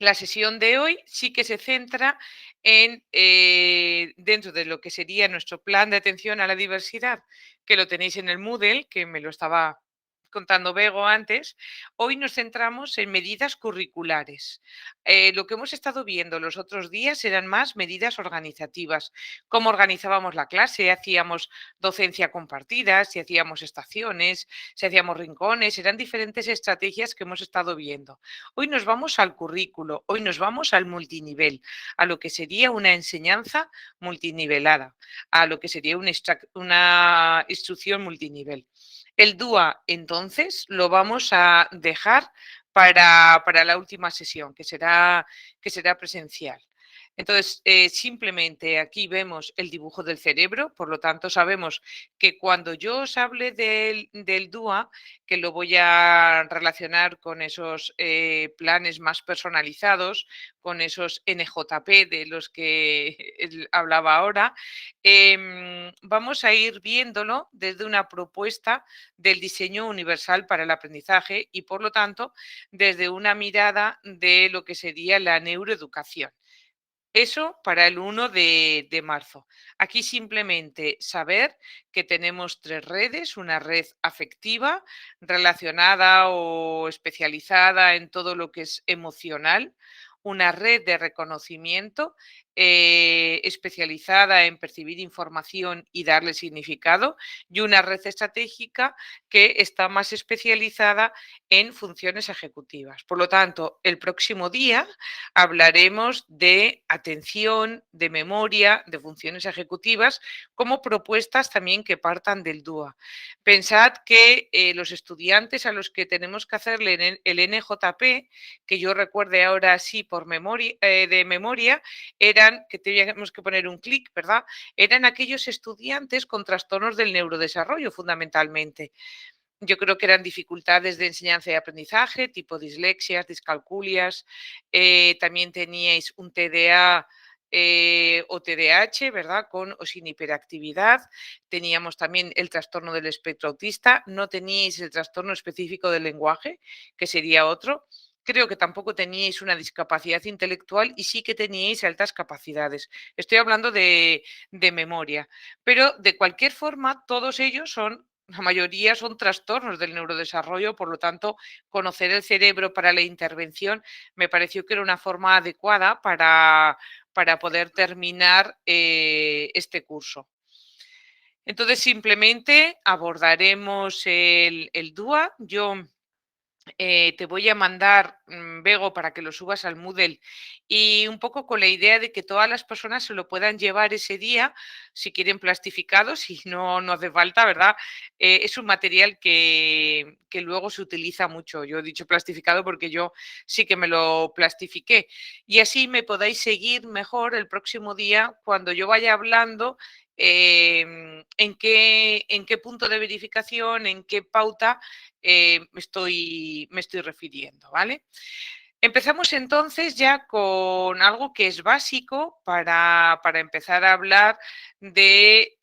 La sesión de hoy sí que se centra en, dentro de lo que sería nuestro plan de atención a la diversidad, que lo tenéis en el Moodle, que me lo estaba contando Bego antes. Hoy nos centramos en medidas curriculares. Lo que hemos estado viendo los otros días eran más medidas organizativas, cómo organizábamos la clase, hacíamos docencia compartida, si hacíamos estaciones, si hacíamos rincones, eran diferentes estrategias que hemos estado viendo. Hoy nos vamos al currículo, hoy nos vamos al multinivel, a lo que sería una enseñanza multinivelada, a lo que sería una instrucción multinivel. El DUA, entonces, lo vamos a dejar para la última sesión, que será presencial. Entonces, simplemente aquí vemos el dibujo del cerebro, por lo tanto, sabemos que cuando yo os hable del DUA, que lo voy a relacionar con esos planes más personalizados, con esos NJP de los que hablaba ahora, vamos a ir viéndolo desde una propuesta del diseño universal para el aprendizaje y, por lo tanto, desde una mirada de lo que sería la neuroeducación. Eso para el 1 de marzo. Aquí simplemente saber que tenemos 3 redes, una red afectiva relacionada o especializada en todo lo que es emocional, una red de reconocimiento especializada en percibir información y darle significado, y una red estratégica que está más especializada en funciones ejecutivas. Por lo tanto, el próximo día hablaremos de atención, de memoria, de funciones ejecutivas, como propuestas también que partan del DUA. Pensad que los estudiantes a los que tenemos que hacerle el NJP, que yo recuerde ahora sí por memoria, de memoria, eran, que teníamos que poner un clic, ¿verdad? Eran aquellos estudiantes con trastornos del neurodesarrollo, fundamentalmente. Yo creo que eran dificultades de enseñanza y aprendizaje, tipo dislexias, discalculias. También teníais un TDA o TDAH, ¿verdad? Con o sin hiperactividad. Teníamos también el trastorno del espectro autista. No teníais el trastorno específico del lenguaje, que sería otro. Creo que tampoco teníais una discapacidad intelectual y sí que teníais altas capacidades. Estoy hablando de memoria. Pero de cualquier forma, todos ellos son, la mayoría son trastornos del neurodesarrollo, por lo tanto, conocer el cerebro para la intervención me pareció que era una forma adecuada para poder terminar este curso. Entonces, simplemente abordaremos el DUA. Yo te voy a mandar, Bego, para que lo subas al Moodle y un poco con la idea de que todas las personas se lo puedan llevar ese día, si quieren plastificado, si no, no hace falta, ¿verdad? Es un material que luego se utiliza mucho. Yo he dicho plastificado porque yo sí que me lo plastifiqué. Y así me podáis seguir mejor el próximo día cuando yo vaya hablando en qué punto de verificación, en qué pauta me estoy refiriendo, ¿vale? Empezamos entonces ya con algo que es básico para empezar a hablar de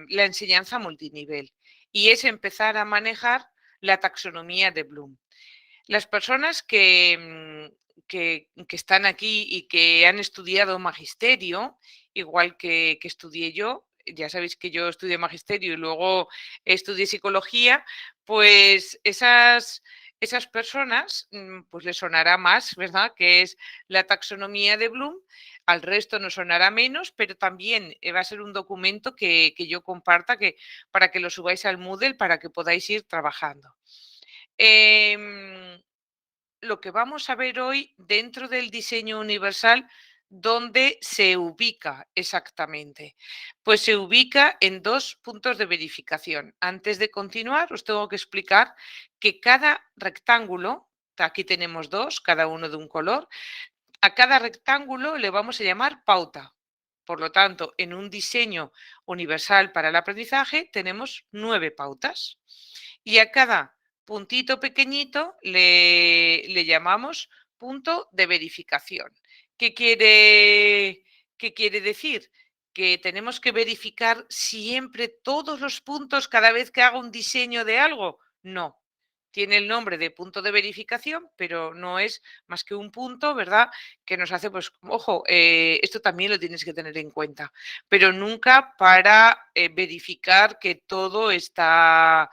la enseñanza multinivel y es empezar a manejar la taxonomía de Bloom. Las personas que están aquí y que han estudiado magisterio, igual que estudié yo, ya sabéis que yo estudié magisterio y luego estudié psicología, pues esas personas pues les sonará más, ¿verdad? Que es la taxonomía de Bloom, al resto nos sonará menos, pero también va a ser un documento que yo comparta para que lo subáis al Moodle para que podáis ir trabajando. Lo que vamos a ver hoy dentro del diseño universal, ¿dónde se ubica exactamente? Pues se ubica en 2 puntos de verificación. Antes de continuar, os tengo que explicar que cada rectángulo, aquí tenemos 2, cada uno de un color, a cada rectángulo le vamos a llamar pauta. Por lo tanto, en un diseño universal para el aprendizaje tenemos 9 pautas. Y a cada puntito pequeñito le llamamos punto de verificación. ¿Qué quiere decir? ¿Que tenemos que verificar siempre todos los puntos cada vez que haga un diseño de algo? No. tiene el nombre de punto de verificación, pero no es más que un punto, ¿verdad? Que nos hace, pues, ojo, esto también lo tienes que tener en cuenta, pero nunca para verificar que todo está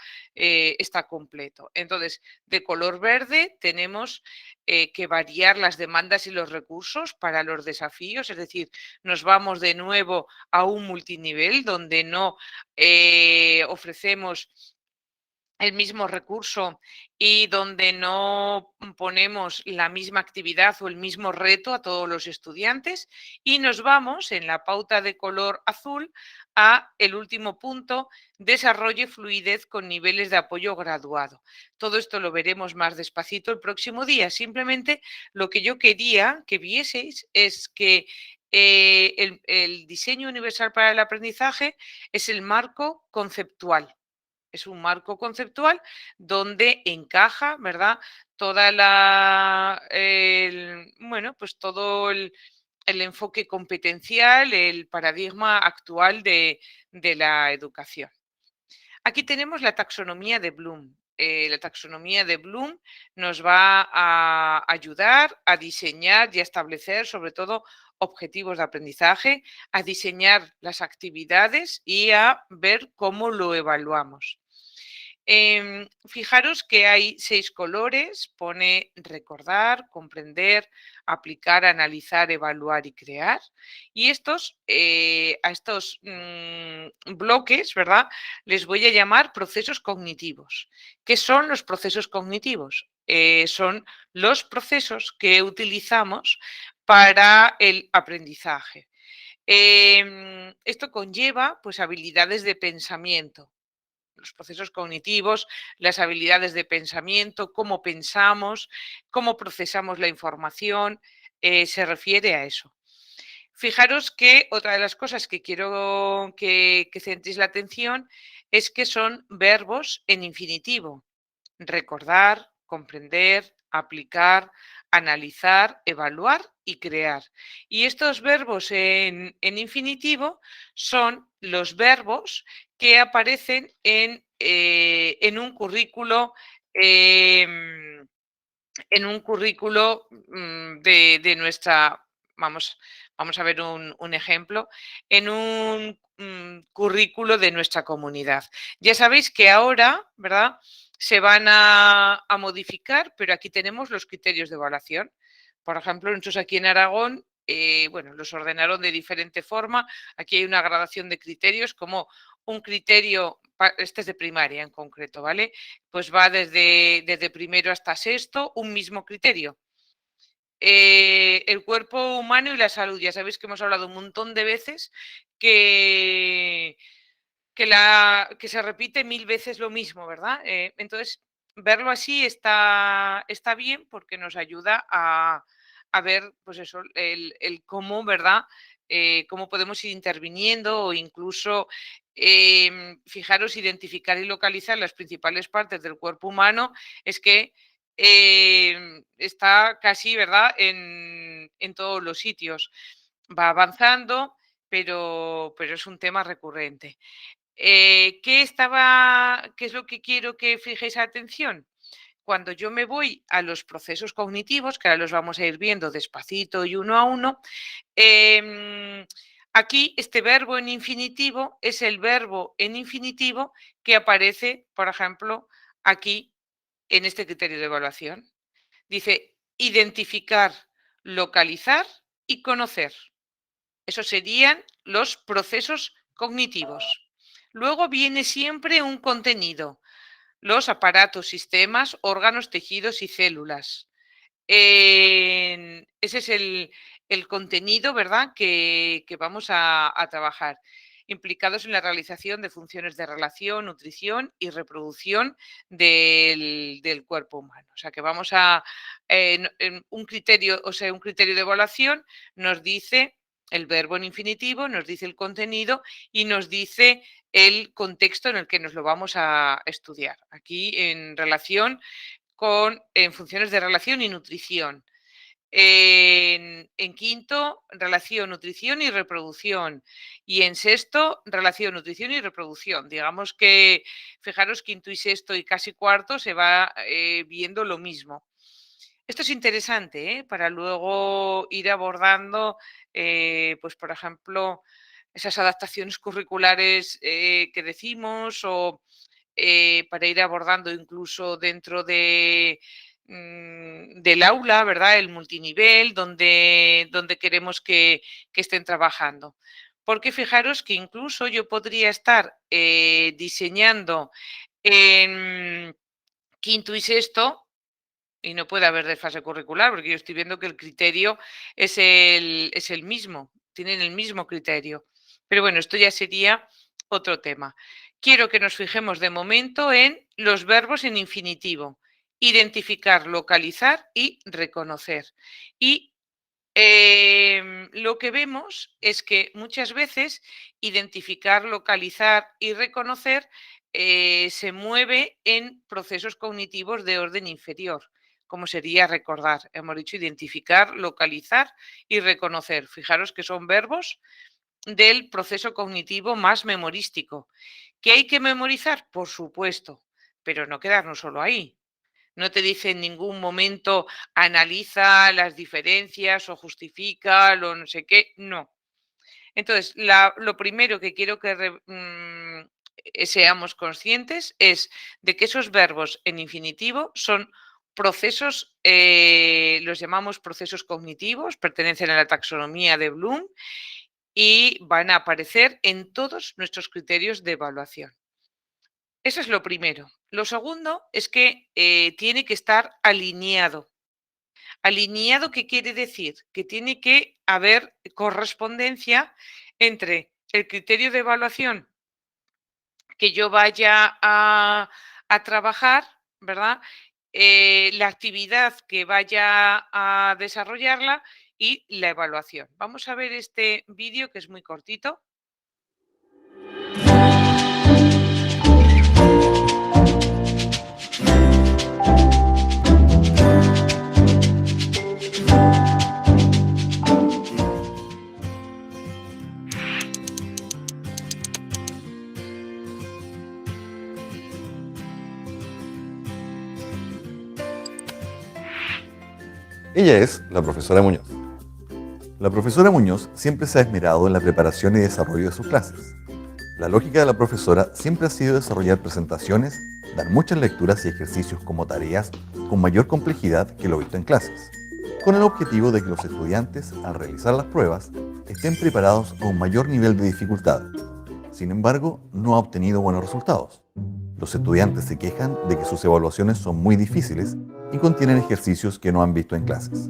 completo. Entonces, de color verde tenemos que variar las demandas y los recursos para los desafíos, es decir, nos vamos de nuevo a un multinivel donde no ofrecemos el mismo recurso y donde no ponemos la misma actividad o el mismo reto a todos los estudiantes, y nos vamos en la pauta de color azul a el último punto: desarrollo y fluidez con niveles de apoyo graduado. Todo esto lo veremos más despacito el próximo día. Simplemente lo que yo quería que vieseis es que el diseño universal para el aprendizaje es el marco conceptual. Es un marco conceptual donde encaja, ¿verdad? Bueno, pues todo el enfoque competencial, el paradigma actual de la educación. Aquí tenemos la taxonomía de Bloom. La taxonomía de Bloom nos va a ayudar a diseñar y a establecer, sobre todo, objetivos de aprendizaje, a diseñar las actividades y a ver cómo lo evaluamos. Fijaros que hay 6 colores: pone recordar, comprender, aplicar, analizar, evaluar y crear. Y a estos bloques, ¿verdad?, les voy a llamar procesos cognitivos. ¿Qué son los procesos cognitivos? Son los procesos que utilizamos para el aprendizaje. Esto conlleva, pues, habilidades de pensamiento. Los procesos cognitivos, las habilidades de pensamiento, cómo pensamos, cómo procesamos la información, se refiere a eso. Fijaros que otra de las cosas que quiero que centréis la atención es que son verbos en infinitivo: recordar, comprender, aplicar, analizar, evaluar y crear. Y estos verbos en infinitivo son los verbos que aparecen en un currículo, em, de nuestra, vamos a ver un ejemplo, en un currículo de nuestra comunidad. Ya sabéis que ahora, ¿verdad?, se van a modificar, pero aquí tenemos los criterios de evaluación. Por ejemplo, nosotros aquí en Aragón, bueno, los ordenaron de diferente forma. Aquí hay una gradación de criterios, como un criterio, este es de primaria en concreto, ¿vale? Pues va desde primero hasta sexto, un mismo criterio. El cuerpo humano y la salud. Ya sabéis que hemos hablado un montón de veces que se repite 1000 veces lo mismo, ¿verdad? Entonces, verlo así está bien, porque nos ayuda a ver, pues eso, el cómo, ¿verdad? Cómo podemos ir interviniendo, o incluso, fijaros, identificar y localizar las principales partes del cuerpo humano. Es que está casi, ¿verdad?, en todos los sitios. Va avanzando, pero es un tema recurrente. ¿Qué es lo que quiero que fijéis atención? Cuando yo me voy a los procesos cognitivos, que ahora los vamos a ir viendo despacito y uno a uno, em, aquí este verbo en infinitivo es el verbo en infinitivo que aparece, por ejemplo, aquí en este criterio de evaluación. Dice: identificar, localizar y conocer. Esos serían los procesos cognitivos. Luego viene siempre un contenido: los aparatos, sistemas, órganos, tejidos y células. Ese es el contenido, ¿verdad?, que vamos a trabajar, implicados en la realización de funciones de relación, nutrición y reproducción del cuerpo humano. O sea, que vamos un criterio de evaluación nos dice el verbo en infinitivo, nos dice el contenido y nos dice el contexto en el que nos lo vamos a estudiar. Aquí en funciones de relación y nutrición. En quinto, relación, nutrición y reproducción. Y en sexto, relación, nutrición y reproducción. Digamos que, fijaros, quinto y sexto y casi cuarto se va viendo lo mismo. Esto es interesante, para luego ir abordando, pues por ejemplo, esas adaptaciones curriculares que decimos o para ir abordando incluso dentro del aula, ¿verdad? El multinivel, donde queremos que estén trabajando. Porque fijaros que incluso yo podría estar diseñando en quinto y sexto y no puede haber desfase curricular, porque yo estoy viendo que el criterio es el mismo, tienen el mismo criterio. Pero bueno, esto ya sería otro tema. Quiero que nos fijemos de momento en los verbos en infinitivo. Identificar, localizar y reconocer. Y lo que vemos es que muchas veces identificar, localizar y reconocer se mueve en procesos cognitivos de orden inferior, como sería recordar. Hemos dicho identificar, localizar y reconocer. Fijaros que son verbos del proceso cognitivo más memorístico. ¿Que hay que memorizar? Por supuesto, pero no quedarnos solo ahí. No te dice en ningún momento analiza las diferencias o justifica lo no sé qué, no. Entonces, lo primero que quiero que seamos conscientes es de que esos verbos en infinitivo son procesos, los llamamos procesos cognitivos, pertenecen a la taxonomía de Bloom y van a aparecer en todos nuestros criterios de evaluación. Eso es lo primero. Lo segundo es que tiene que estar alineado. Alineado, ¿qué quiere decir? Que tiene que haber correspondencia entre el criterio de evaluación que yo vaya a trabajar, ¿verdad? La actividad que vaya a desarrollarla y la evaluación. Vamos a ver este vídeo que es muy cortito. Ella es la profesora Muñoz. La profesora Muñoz siempre se ha esmerado en la preparación y desarrollo de sus clases. La lógica de la profesora siempre ha sido desarrollar presentaciones, dar muchas lecturas y ejercicios como tareas con mayor complejidad que lo visto en clases, con el objetivo de que los estudiantes, al realizar las pruebas, estén preparados a un mayor nivel de dificultad. Sin embargo, no ha obtenido buenos resultados. Los estudiantes se quejan de que sus evaluaciones son muy difíciles y contienen ejercicios que no han visto en clases.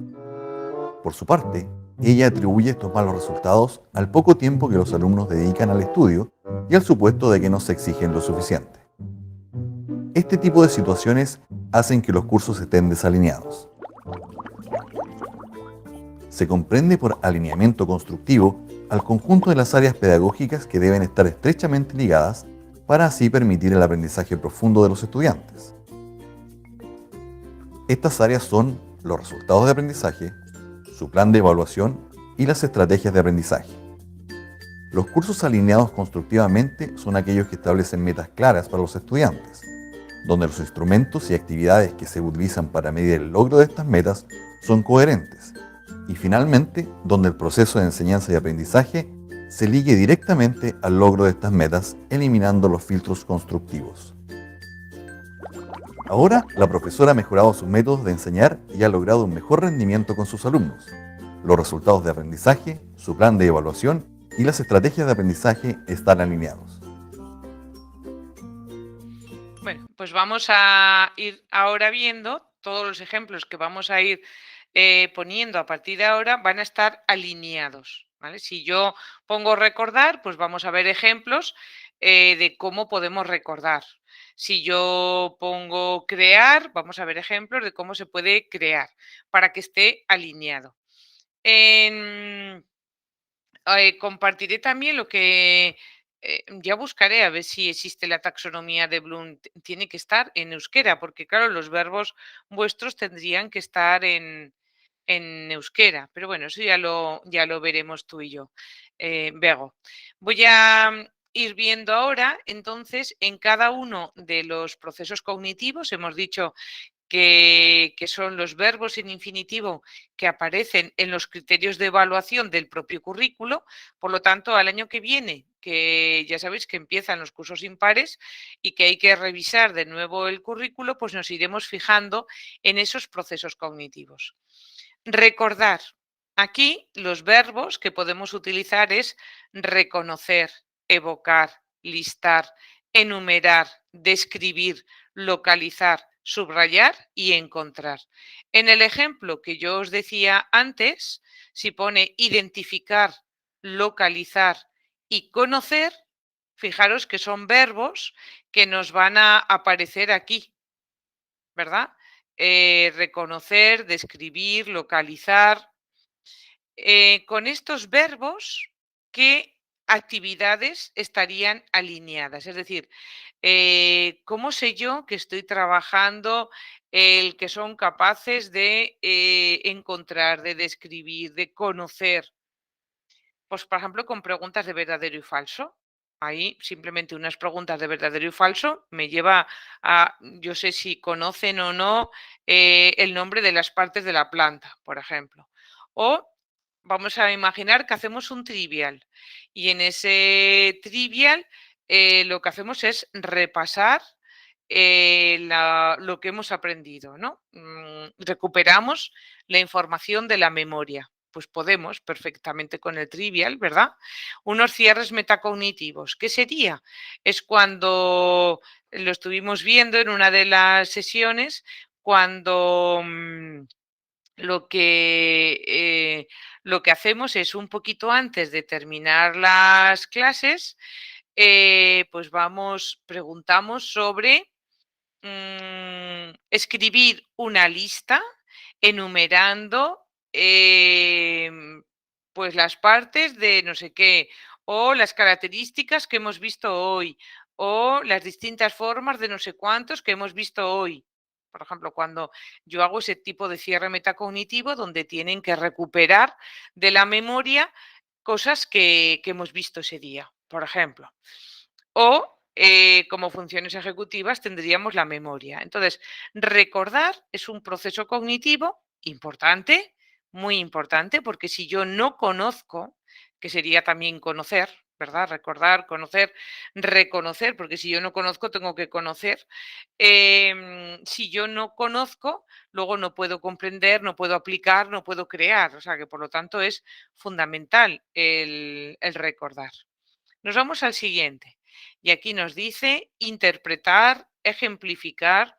Por su parte, ella atribuye estos malos resultados al poco tiempo que los alumnos dedican al estudio y al supuesto de que no se exigen lo suficiente. Este tipo de situaciones hacen que los cursos estén desalineados. Se comprende por alineamiento constructivo al conjunto de las áreas pedagógicas que deben estar estrechamente ligadas para así permitir el aprendizaje profundo de los estudiantes. Estas áreas son los resultados de aprendizaje, su plan de evaluación y las estrategias de aprendizaje. Los cursos alineados constructivamente son aquellos que establecen metas claras para los estudiantes, donde los instrumentos y actividades que se utilizan para medir el logro de estas metas son coherentes, y finalmente, donde el proceso de enseñanza y aprendizaje se ligue directamente al logro de estas metas, eliminando los filtros constructivos. Ahora, la profesora ha mejorado sus métodos de enseñar y ha logrado un mejor rendimiento con sus alumnos. Los resultados de aprendizaje, su plan de evaluación y las estrategias de aprendizaje están alineados. Bueno, pues vamos a ir ahora viendo todos los ejemplos que vamos a ir poniendo a partir de ahora van a estar alineados. ¿Vale? Si yo pongo recordar, pues vamos a ver ejemplos de cómo podemos recordar. Si yo pongo crear, vamos a ver ejemplos de cómo se puede crear para que esté alineado. Compartiré también lo que ya buscaré a ver si existe la taxonomía de Bloom. Tiene que estar en euskera, porque claro, los verbos vuestros tendrían que estar en euskera, pero bueno, eso ya lo veremos tú y yo, Bego. Voy a ir viendo ahora, entonces, en cada uno de los procesos cognitivos, hemos dicho que son los verbos en infinitivo que aparecen en los criterios de evaluación del propio currículo. Por lo tanto, al año que viene, que ya sabéis que empiezan los cursos impares y que hay que revisar de nuevo el currículo, pues nos iremos fijando en esos procesos cognitivos. Recordar. Aquí los verbos que podemos utilizar es reconocer, evocar, listar, enumerar, describir, localizar, subrayar y encontrar. En el ejemplo que yo os decía antes, si pone identificar, localizar y conocer, fijaros que son verbos que nos van a aparecer aquí, ¿verdad? Reconocer, describir, localizar. Con estos verbos, ¿qué actividades estarían alineadas? Es decir, ¿cómo sé yo que estoy trabajando el que son capaces de encontrar, de describir, de conocer? Pues, por ejemplo, con preguntas de verdadero y falso. Ahí simplemente unas preguntas de verdadero y falso me lleva a, yo sé si conocen o no el nombre de las partes de la planta, por ejemplo. O vamos a imaginar que hacemos un trivial y en ese trivial lo que hacemos es repasar lo que hemos aprendido, ¿no? Recuperamos la información de la memoria. Pues podemos perfectamente con el trivial, ¿verdad? Unos cierres metacognitivos. ¿Qué sería? Es cuando lo estuvimos viendo en una de las sesiones, cuando lo que hacemos es un poquito antes de terminar las clases, pues preguntamos sobre escribir una lista enumerando pues las partes de no sé qué, o las características que hemos visto hoy, o las distintas formas de no sé cuántos que hemos visto hoy. Por ejemplo, cuando yo hago ese tipo de cierre metacognitivo donde tienen que recuperar de la memoria cosas que hemos visto ese día, por ejemplo. O como funciones ejecutivas tendríamos la memoria. Entonces, recordar es un proceso cognitivo importante, muy importante, porque si yo no conozco, que sería también conocer, ¿verdad? Recordar, conocer, reconocer, porque si yo no conozco, tengo que conocer. Si yo no conozco, luego no puedo comprender, no puedo aplicar, no puedo crear. O sea que por lo tanto es fundamental el recordar. Nos vamos al siguiente. Y aquí nos dice interpretar, ejemplificar,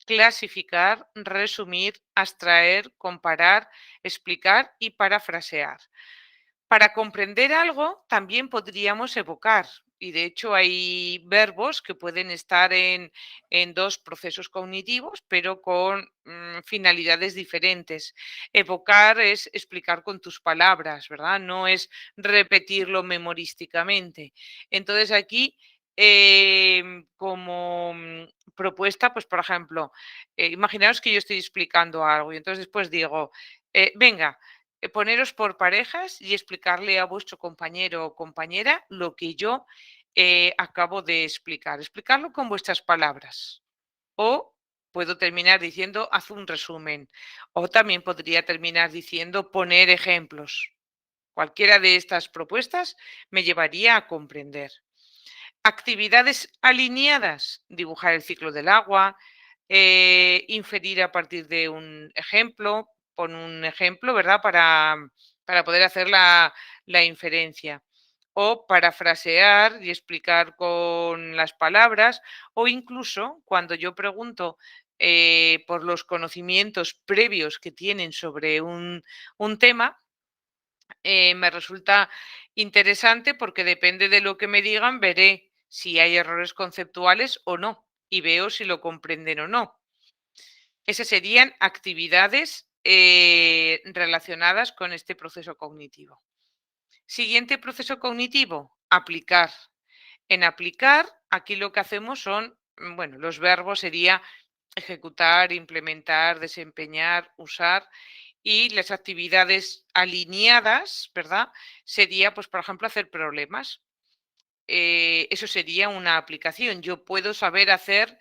clasificar, resumir, abstraer, comparar, explicar y parafrasear. Para comprender algo también podríamos evocar. Y de hecho hay verbos que pueden estar en dos procesos cognitivos, pero con finalidades diferentes. Evocar es explicar con tus palabras, ¿verdad? No es repetirlo memorísticamente. Entonces aquí, como propuesta, pues por ejemplo, imaginaos que yo estoy explicando algo y entonces después digo, venga, poneros por parejas y explicarle a vuestro compañero o compañera lo que yo acabo de explicar. Explicarlo con vuestras palabras. O puedo terminar diciendo, haz un resumen. O también podría terminar diciendo, poner ejemplos. Cualquiera de estas propuestas me llevaría a comprender. Actividades alineadas, dibujar el ciclo del agua, inferir a partir de un ejemplo, pon un ejemplo, ¿verdad? Para poder hacer la inferencia. O parafrasear y explicar con las palabras, o incluso cuando yo pregunto por los conocimientos previos que tienen sobre un tema, me resulta interesante porque depende de lo que me digan, veré si hay errores conceptuales o no y veo si lo comprenden o no. Esas serían actividades relacionadas con este proceso cognitivo. Siguiente proceso cognitivo, aplicar. En aplicar, aquí lo que hacemos son, bueno, los verbos sería ejecutar, implementar, desempeñar, usar. Y las actividades alineadas, ¿verdad? Sería, pues, por ejemplo, hacer problemas. Eso sería una aplicación. Yo puedo saber hacer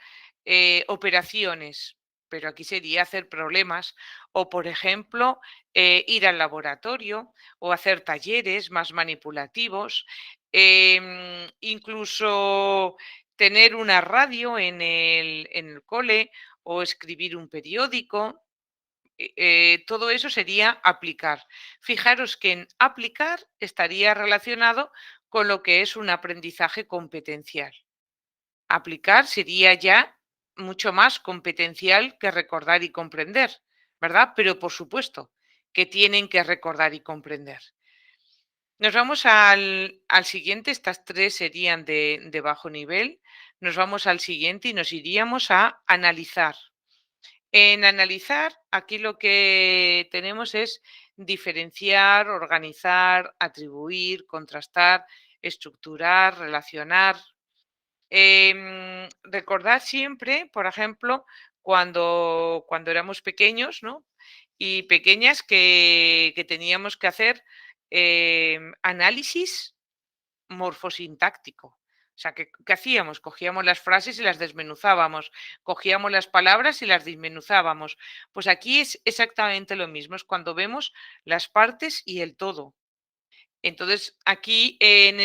operaciones, pero aquí sería hacer problemas. O, por ejemplo, ir al laboratorio o hacer talleres más manipulativos. Incluso tener una radio en el cole o escribir un periódico. Todo eso sería aplicar. Fijaros que en aplicar estaría relacionado con lo que es un aprendizaje competencial. Aplicar sería ya mucho más competencial que recordar y comprender, ¿verdad? Pero por supuesto que tienen que recordar y comprender. Nos vamos al siguiente, estas tres serían de bajo nivel. Nos vamos al siguiente y nos iríamos a analizar. En analizar, aquí lo que tenemos es diferenciar, organizar, atribuir, contrastar, estructurar, relacionar. Recordar siempre, por ejemplo, cuando éramos pequeños, ¿no? Y pequeñas que teníamos que hacer análisis morfosintáctico. O sea, ¿qué hacíamos? Cogíamos las frases y las desmenuzábamos, cogíamos las palabras y las desmenuzábamos. Pues aquí es exactamente lo mismo, es cuando vemos las partes y el todo. Entonces, aquí en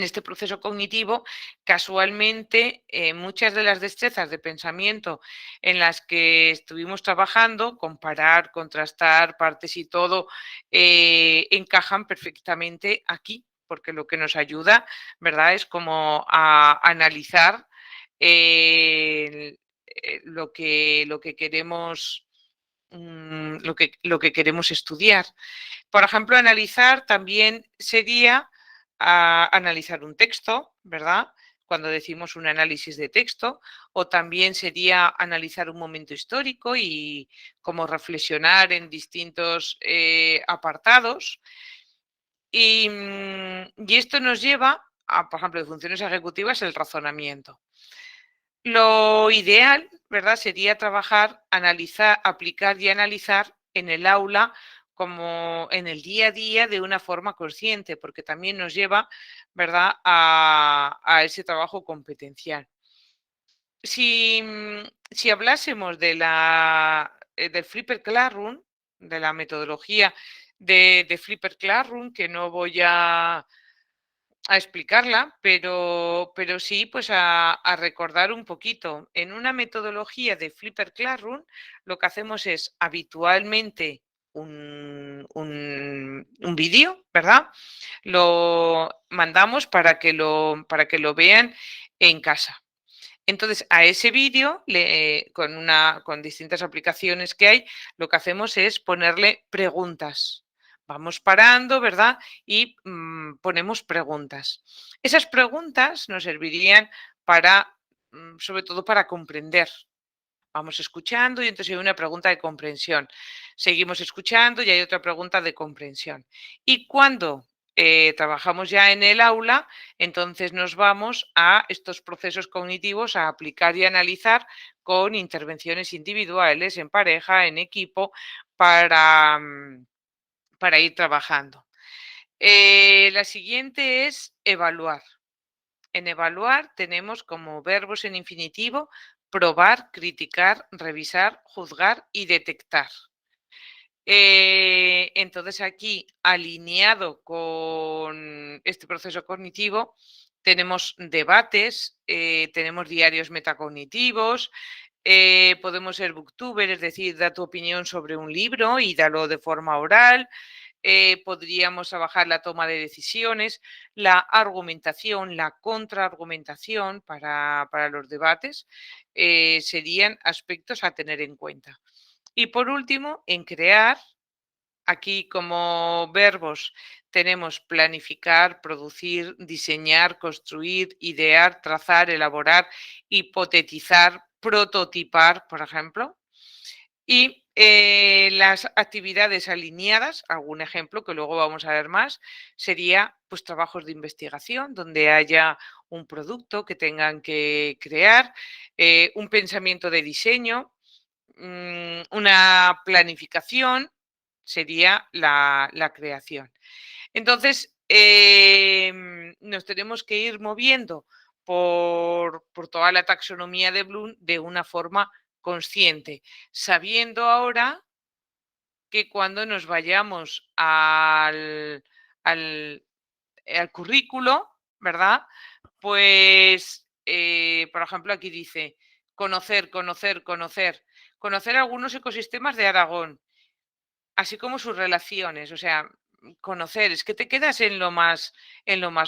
este proceso cognitivo, casualmente, muchas de las destrezas de pensamiento en las que estuvimos trabajando, comparar, contrastar partes y todo, encajan perfectamente aquí, porque lo que nos ayuda, ¿verdad?, es como a analizar lo que queremos, lo que queremos estudiar. Por ejemplo, analizar también sería analizar un texto, ¿verdad? Cuando decimos un análisis de texto, o también sería analizar un momento histórico y como reflexionar en distintos apartados. Y esto nos lleva a, por ejemplo, de funciones ejecutivas, el razonamiento. Lo ideal, ¿verdad?, sería trabajar, analizar, aplicar y analizar en el aula como en el día a día de una forma consciente, porque también nos lleva, ¿verdad?, a ese trabajo competencial. Si hablásemos del Flipper Classroom, de la metodología de Flipper Classroom, que no voy a explicarla, pero sí, pues a recordar un poquito. En una metodología de Flipper Classroom, lo que hacemos es habitualmente un vídeo, ¿verdad? Lo mandamos para que lo vean en casa. Entonces, a ese vídeo, con distintas aplicaciones que hay, lo que hacemos es ponerle preguntas. Vamos parando, ¿verdad? Y ponemos preguntas. Esas preguntas nos servirían para, sobre todo para comprender. Vamos escuchando y entonces hay una pregunta de comprensión. Seguimos escuchando y hay otra pregunta de comprensión. Y cuando trabajamos ya en el aula, entonces nos vamos a estos procesos cognitivos a aplicar y analizar con intervenciones individuales, en pareja, en equipo, para ir trabajando. La siguiente es evaluar. En evaluar tenemos como verbos en infinitivo probar, criticar, revisar, juzgar y detectar. Entonces aquí, alineado con este proceso cognitivo, tenemos debates, tenemos diarios metacognitivos, podemos ser booktuber, es decir, da tu opinión sobre un libro y dalo de forma oral. Podríamos trabajar la toma de decisiones, la argumentación, la contraargumentación para los debates, serían aspectos a tener en cuenta. Y por último, en crear, aquí como verbos tenemos planificar, producir, diseñar, construir, idear, trazar, elaborar, hipotetizar, prototipar, por ejemplo. Y las actividades alineadas, algún ejemplo que luego vamos a ver más, sería pues trabajos de investigación donde haya un producto que tengan que crear, un pensamiento de diseño, una planificación sería la creación. Entonces, nos tenemos que ir moviendo por toda la taxonomía de Bloom de una forma consciente, sabiendo ahora que cuando nos vayamos al currículo, ¿verdad? Pues, por ejemplo, aquí dice conocer, conocer, conocer. Conocer algunos ecosistemas de Aragón, así como sus relaciones. O sea, conocer, es que te quedas en lo más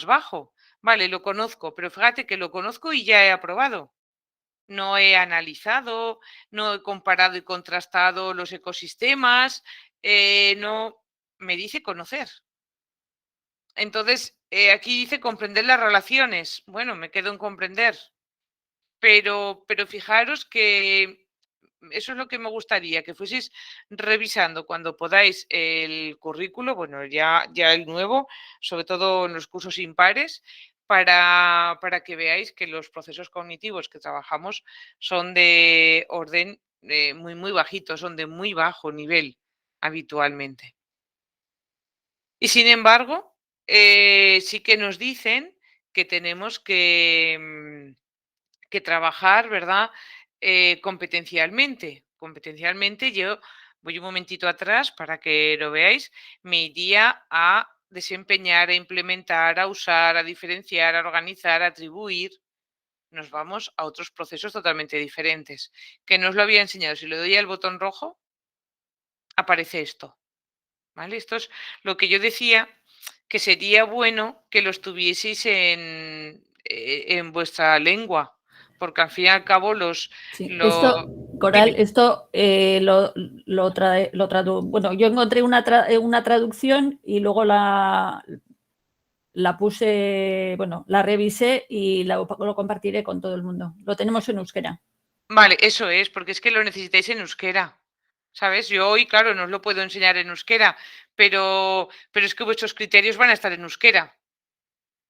bajo. Vale, lo conozco, pero fíjate que lo conozco y ya he aprobado. No he analizado, no he comparado y contrastado los ecosistemas, no, me dice conocer. Entonces, aquí dice comprender las relaciones. Bueno, me quedo en comprender, pero fijaros que eso es lo que me gustaría, que fueseis revisando cuando podáis el currículo, bueno, ya el nuevo, sobre todo en los cursos impares, para que veáis que los procesos cognitivos que trabajamos son de orden muy, muy bajito, son de muy bajo nivel habitualmente. Y sin embargo, sí que nos dicen que tenemos que trabajar, ¿verdad? Competencialmente. Competencialmente yo voy un momentito atrás para que lo veáis, me iría a desempeñar, a implementar, a usar, a diferenciar, a organizar, a atribuir. Nos vamos a otros procesos totalmente diferentes, que no os lo había enseñado. Si le doy al botón rojo, aparece esto. ¿Vale? Esto es lo que yo decía, que sería bueno que los tuvieseis en vuestra lengua, porque al fin y al cabo Sí, esto, Coral, Dime. esto bueno, yo encontré una traducción y luego la puse, bueno, la revisé y lo compartiré con todo el mundo. Lo tenemos en euskera. Vale, eso es, porque es que lo necesitáis en euskera. ¿Sabes? Yo hoy, claro, no os lo puedo enseñar en euskera, pero es que vuestros criterios van a estar en euskera.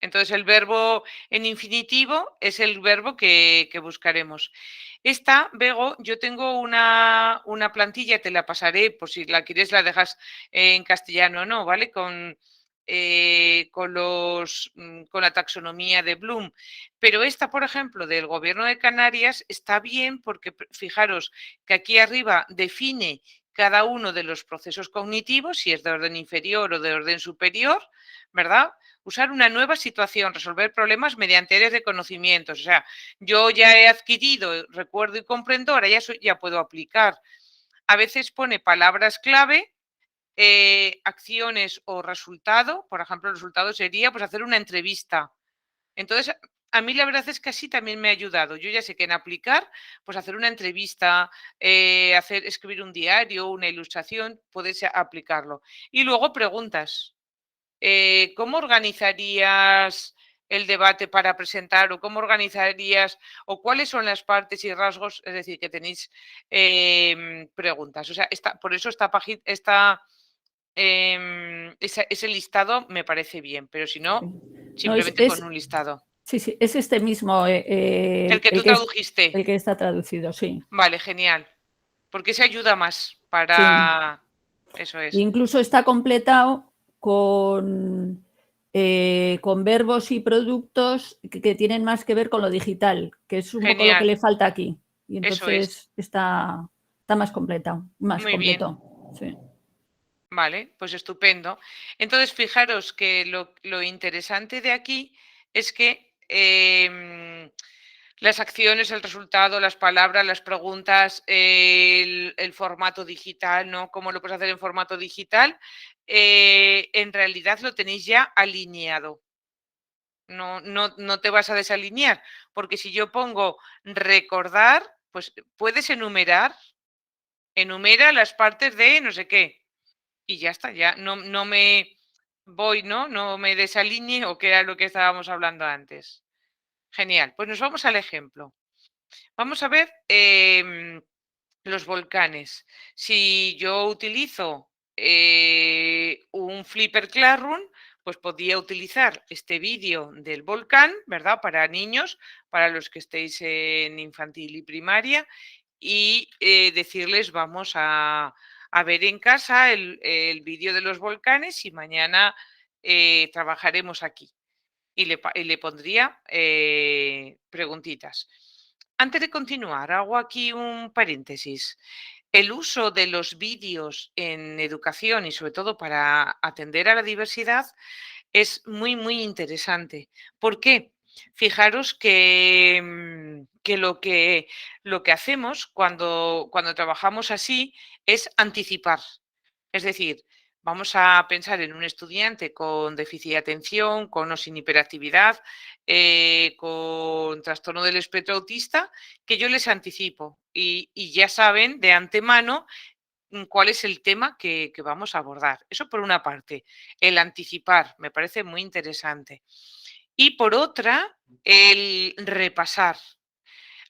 Entonces, el verbo en infinitivo es el verbo que buscaremos. Esta, Bego, yo tengo una plantilla, te la pasaré, por si la quieres la dejas en castellano o no, ¿vale? Con la taxonomía de Bloom. Pero esta, por ejemplo, del Gobierno de Canarias está bien porque fijaros que aquí arriba define cada uno de los procesos cognitivos, si es de orden inferior o de orden superior, ¿verdad? Usar una nueva situación, resolver problemas mediante áreas de conocimientos. O sea, yo ya he adquirido, recuerdo y comprendo, ahora ya puedo aplicar. A veces pone palabras clave, acciones o resultado. Por ejemplo, el resultado sería pues, hacer una entrevista. Entonces, a mí la verdad es que así también me ha ayudado. Yo ya sé que en aplicar, pues hacer una entrevista, escribir un diario, una ilustración, puedes aplicarlo. Y luego preguntas. ¿Cómo organizarías el debate para presentar o cómo organizarías o cuáles son las partes y rasgos? Es decir, que tenéis preguntas. O sea, por eso ese listado me parece bien, pero si no, simplemente con un listado. Sí, sí, es este mismo. El que tú tradujiste. El que está traducido, sí. Vale, genial. Porque se ayuda más para... Sí. Eso es. Incluso está completado con verbos y productos que tienen más que ver con lo digital, que es un poco lo que le falta aquí. Y entonces está más completado, más muy completo. Bien. Sí. Vale, pues estupendo. Entonces, fijaros que lo interesante de aquí es que las acciones, el resultado, las palabras, las preguntas, el formato digital, ¿no? ¿Cómo lo puedes hacer en formato digital? En realidad lo tenéis ya alineado. No te vas a desalinear, porque si yo pongo recordar, pues puedes enumera las partes de no sé qué. Y ya está, ya no me voy, no me desalinee o que era lo que estábamos hablando antes. Genial, pues nos vamos al ejemplo. Vamos a ver los volcanes. Si yo utilizo un Flipper Classroom, pues podría utilizar este vídeo del volcán, ¿verdad? Para niños, para los que estéis en infantil y primaria, y decirles vamos a ver en casa el vídeo de los volcanes y mañana trabajaremos aquí. Y le pondría preguntitas. Antes de continuar, hago aquí un paréntesis. El uso de los vídeos en educación y sobre todo para atender a la diversidad es muy, muy interesante. ¿Por qué? Fijaros que lo que hacemos cuando trabajamos así es anticipar. Es decir, vamos a pensar en un estudiante con déficit de atención, con o sin hiperactividad, con trastorno del espectro autista, que yo les anticipo y ya saben de antemano cuál es el tema que vamos a abordar. Eso por una parte, el anticipar, me parece muy interesante. Y por otra, el repasar.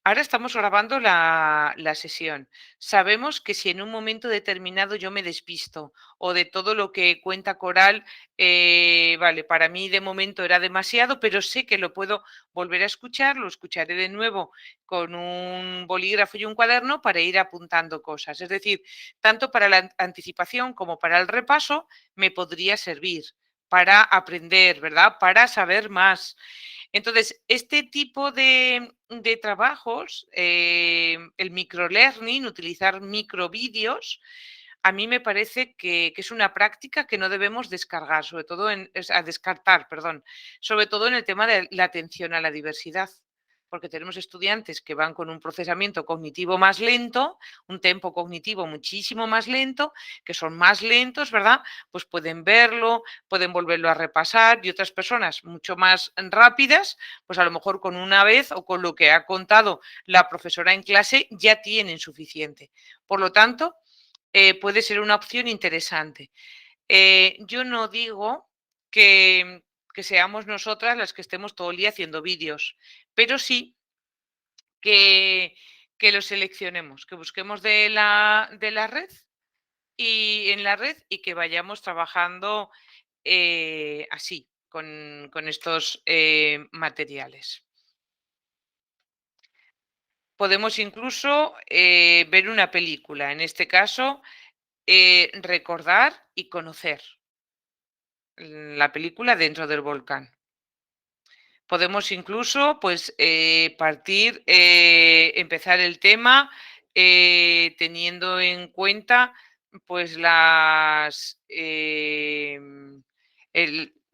Ahora estamos grabando la sesión. Sabemos que si en un momento determinado yo me despisto o de todo lo que cuenta Coral, vale, para mí de momento era demasiado, pero sé que lo puedo volver a escuchar, lo escucharé de nuevo con un bolígrafo y un cuaderno para ir apuntando cosas. Es decir, tanto para la anticipación como para el repaso me podría servir para aprender, ¿verdad? Para saber más. Entonces, este tipo de trabajos, el microlearning, utilizar microvídeos, a mí me parece que es una práctica que no debemos descargar, sobre todo descartar, perdón, sobre todo en el tema de la atención a la diversidad, porque tenemos estudiantes que van con un procesamiento cognitivo más lento, un tempo cognitivo muchísimo más lento, que son más lentos, ¿verdad? Pues pueden verlo, pueden volverlo a repasar y otras personas mucho más rápidas, pues a lo mejor con una vez o con lo que ha contado la profesora en clase ya tienen suficiente. Por lo tanto, puede ser una opción interesante. Yo no digo que seamos nosotras las que estemos todo el día haciendo vídeos, pero sí que lo seleccionemos, que busquemos de la red y en la red y que vayamos trabajando así, con estos materiales. Podemos incluso ver una película, en este caso, recordar y conocer la película dentro del volcán. Podemos incluso, pues, empezar el tema teniendo en cuenta, pues,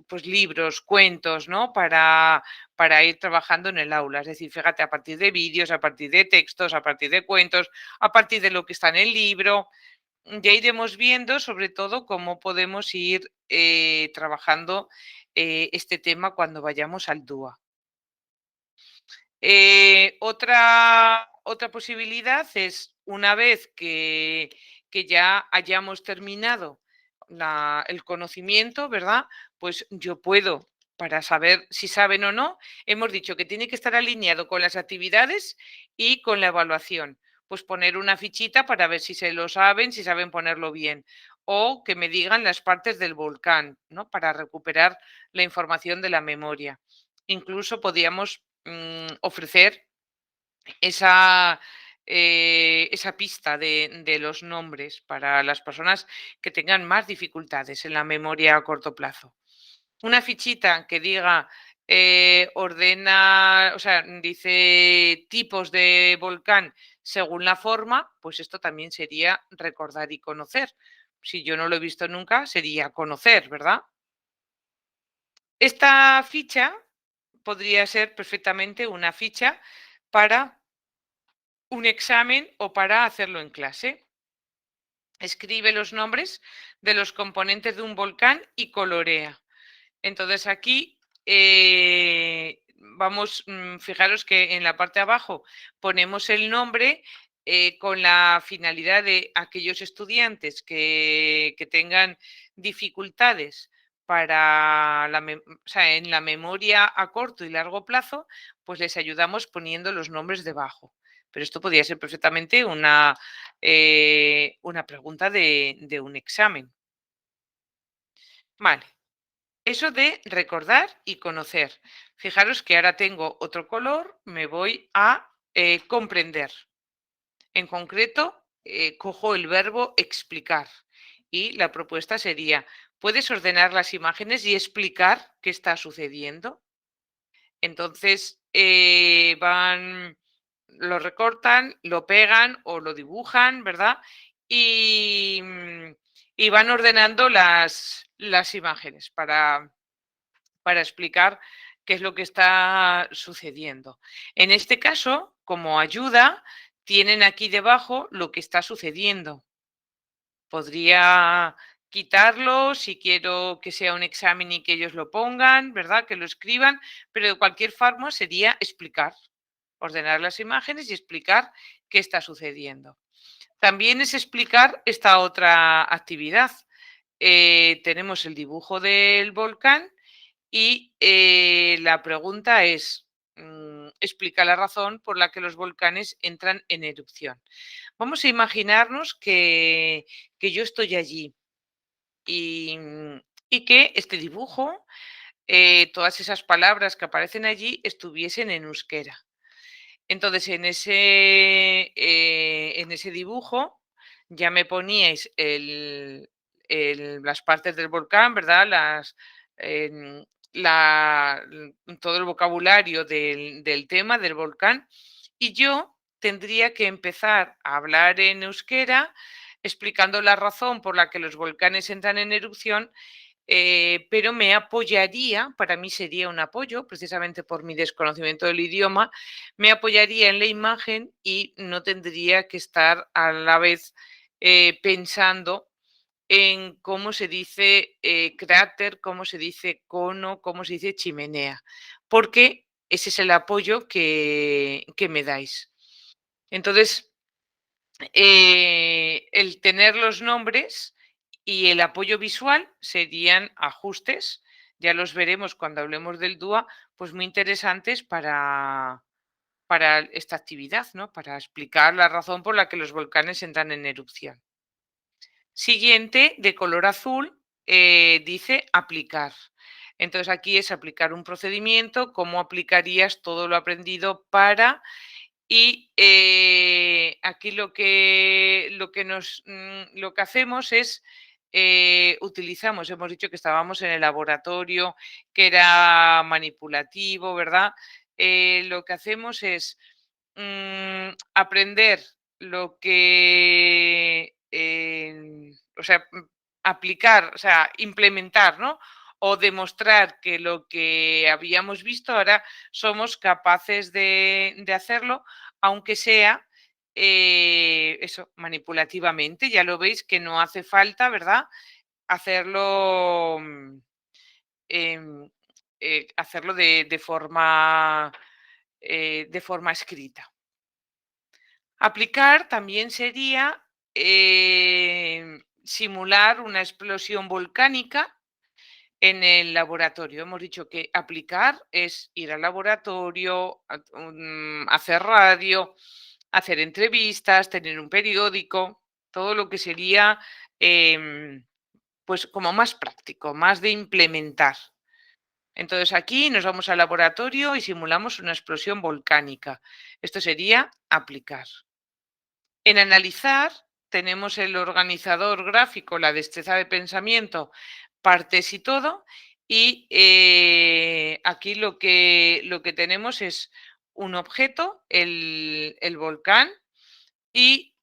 pues, libros, cuentos, ¿no? Para ir trabajando en el aula. Es decir, fíjate, a partir de vídeos, a partir de textos, a partir de cuentos, a partir de lo que está en el libro, ya iremos viendo sobre todo cómo podemos ir trabajando este tema cuando vayamos al DUA. Otra posibilidad es una vez que ya hayamos terminado el conocimiento, ¿verdad? Pues yo puedo, para saber si saben o no, hemos dicho que tiene que estar alineado con las actividades y con la evaluación. Pues poner una fichita para ver si se lo saben, si saben ponerlo bien. O que me digan las partes del volcán, ¿no? Para recuperar la información de la memoria. Incluso podríamos ofrecer esa, esa pista de los nombres para las personas que tengan más dificultades en la memoria a corto plazo. Una fichita que diga ordena, o sea, dice tipos de volcán según la forma, pues esto también sería recordar y conocer. Si yo no lo he visto nunca, sería conocer, ¿verdad? Esta ficha podría ser perfectamente una ficha para un examen o para hacerlo en clase. Escribe los nombres de los componentes de un volcán y colorea. Entonces aquí fijaros que en la parte de abajo ponemos el nombre con la finalidad de aquellos estudiantes que tengan dificultades en la memoria a corto y largo plazo, pues les ayudamos poniendo los nombres debajo. Pero esto podría ser perfectamente una pregunta de un examen. Vale. Eso de recordar y conocer. Fijaros que ahora tengo otro color, me voy a comprender. En concreto, cojo el verbo explicar y la propuesta sería, ¿puedes ordenar las imágenes y explicar qué está sucediendo? Entonces, lo recortan, lo pegan o lo dibujan, ¿verdad? Y van ordenando las imágenes para explicar qué es lo que está sucediendo. En este caso, como ayuda, tienen aquí debajo lo que está sucediendo. Podría quitarlo si quiero que sea un examen y que ellos lo pongan, ¿verdad? Que lo escriban, pero de cualquier forma sería explicar, ordenar las imágenes y explicar qué está sucediendo. También es explicar esta otra actividad. Tenemos el dibujo del volcán y la pregunta es, explica la razón por la que los volcanes entran en erupción. Vamos a imaginarnos que yo estoy allí y que este dibujo, todas esas palabras que aparecen allí estuviesen en euskera. Entonces, en ese dibujo ya me poníais las partes del volcán, ¿verdad? Todo el vocabulario del tema del volcán, y yo tendría que empezar a hablar en euskera explicando la razón por la que los volcanes entran en erupción, pero me apoyaría, para mí sería un apoyo, precisamente por mi desconocimiento del idioma, me apoyaría en la imagen y no tendría que estar a la vez pensando en cómo se dice cráter, cómo se dice cono, cómo se dice chimenea, porque ese es el apoyo que me dais. Entonces, el tener los nombres y el apoyo visual serían ajustes, ya los veremos cuando hablemos del DUA, pues muy interesantes para esta actividad, ¿no? Para explicar la razón por la que los volcanes entran en erupción. Siguiente, de color azul, dice aplicar. Entonces aquí es aplicar un procedimiento, cómo aplicarías todo lo aprendido para... Y aquí lo que hacemos es, utilizamos, hemos dicho que estábamos en el laboratorio, que era manipulativo, ¿verdad? Lo que hacemos es aprender lo que, o sea, aplicar, o sea, implementar, ¿no? O demostrar que lo que habíamos visto ahora somos capaces de hacerlo, aunque sea eso, manipulativamente. Ya lo veis que no hace falta, ¿verdad? Hacerlo, hacerlo de forma escrita. Aplicar también sería simular una explosión volcánica en el laboratorio. Hemos dicho que aplicar es ir al laboratorio, hacer radio, hacer entrevistas, tener un periódico, todo lo que sería pues como más práctico, más de implementar. Entonces aquí nos vamos al laboratorio y simulamos una explosión volcánica. Esto sería aplicar. En analizar tenemos el organizador gráfico, la destreza de pensamiento, partes y todo. Y aquí lo que tenemos es un objeto, el volcán, y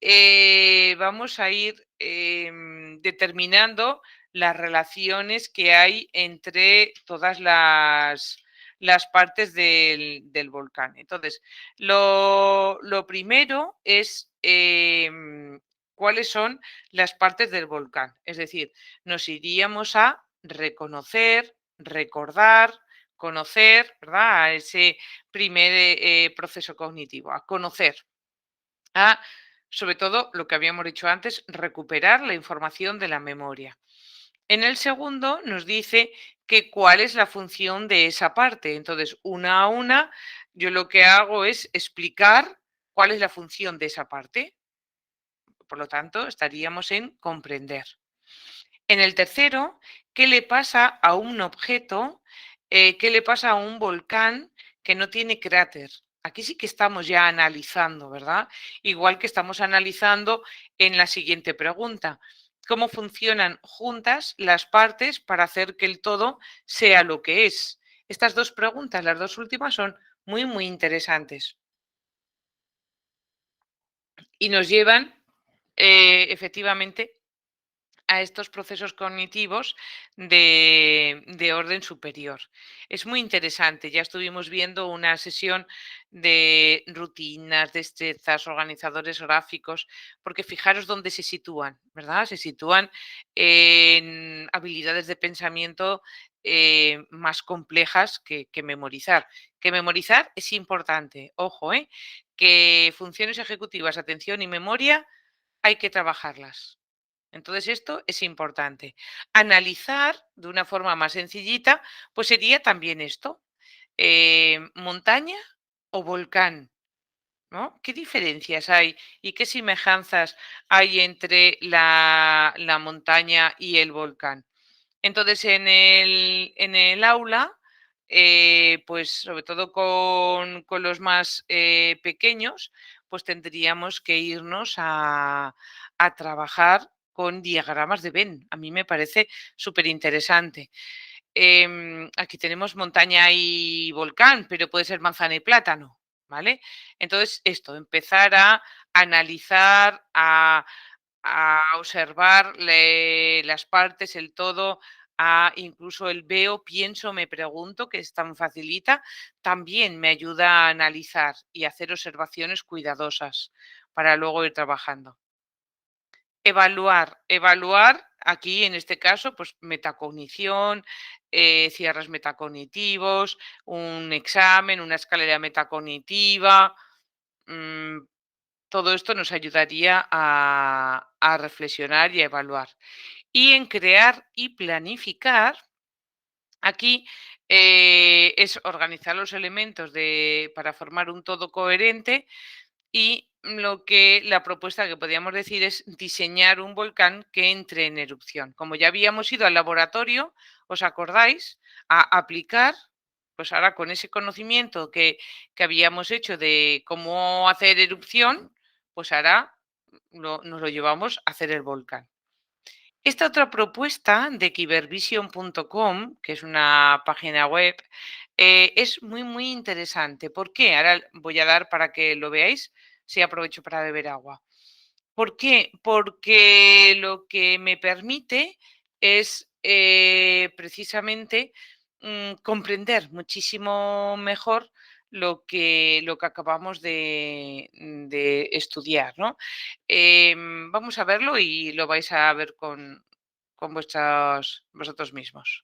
vamos a ir determinando las relaciones que hay entre todas las partes del volcán. Entonces, lo primero es cuáles son las partes del volcán. Es decir, nos iríamos a reconocer, recordar, conocer, ¿verdad? A ese primer proceso cognitivo, a conocer. Sobre todo, lo que habíamos dicho antes, recuperar la información de la memoria. En el segundo nos dice que cuál es la función de esa parte. Entonces, una a una, yo lo que hago es explicar cuál es la función de esa parte. Por lo tanto, estaríamos en comprender. En el tercero, ¿qué le pasa a un objeto? ¿Qué le pasa a un volcán que no tiene cráter? Aquí sí que estamos ya analizando, ¿verdad? Igual que estamos analizando en la siguiente pregunta. ¿Cómo funcionan juntas las partes para hacer que el todo sea lo que es? Estas dos preguntas, las dos últimas, son muy, muy interesantes. Y nos llevan, efectivamente, a estos procesos cognitivos de orden superior. Es muy interesante. Ya estuvimos viendo una sesión de rutinas, destrezas, organizadores gráficos, porque fijaros dónde se sitúan, ¿verdad? Se sitúan en habilidades de pensamiento más complejas que memorizar. Que memorizar es importante, ojo, que funciones ejecutivas, atención y memoria hay que trabajarlas. Entonces, esto es importante. Analizar de una forma más sencillita, pues sería también esto. ¿Montaña o volcán? ¿No? ¿Qué diferencias hay y qué semejanzas hay entre la montaña y el volcán? Entonces, en el aula, pues sobre todo con los más pequeños, pues tendríamos que irnos a trabajar con diagramas de Venn. A mí me parece súper interesante. Aquí tenemos montaña y volcán, pero puede ser manzana y plátano, ¿vale? Entonces, esto, empezar a analizar, a observar las partes, el todo, incluso el veo, pienso, me pregunto, que es tan facilita, también me ayuda a analizar y hacer observaciones cuidadosas para luego ir trabajando. Evaluar aquí en este caso, pues metacognición, cierres metacognitivos, un examen, una escalera metacognitiva. Todo esto nos ayudaría a reflexionar y a evaluar. Y en crear y planificar, aquí es organizar los elementos para formar un todo coherente, y la propuesta que podríamos decir es diseñar un volcán que entre en erupción. Como ya habíamos ido al laboratorio, ¿os acordáis? A aplicar, pues ahora con ese conocimiento que habíamos hecho de cómo hacer erupción, pues ahora nos lo llevamos a hacer el volcán. Esta otra propuesta de kybervision.com, que es una página web, es muy, muy interesante. ¿Por qué? Ahora voy a dar para que lo veáis, si aprovecho para beber agua. ¿Por qué? Porque lo que me permite es precisamente comprender muchísimo mejor lo que acabamos de estudiar, ¿no? Vamos a verlo y lo vais a ver con vosotros mismos.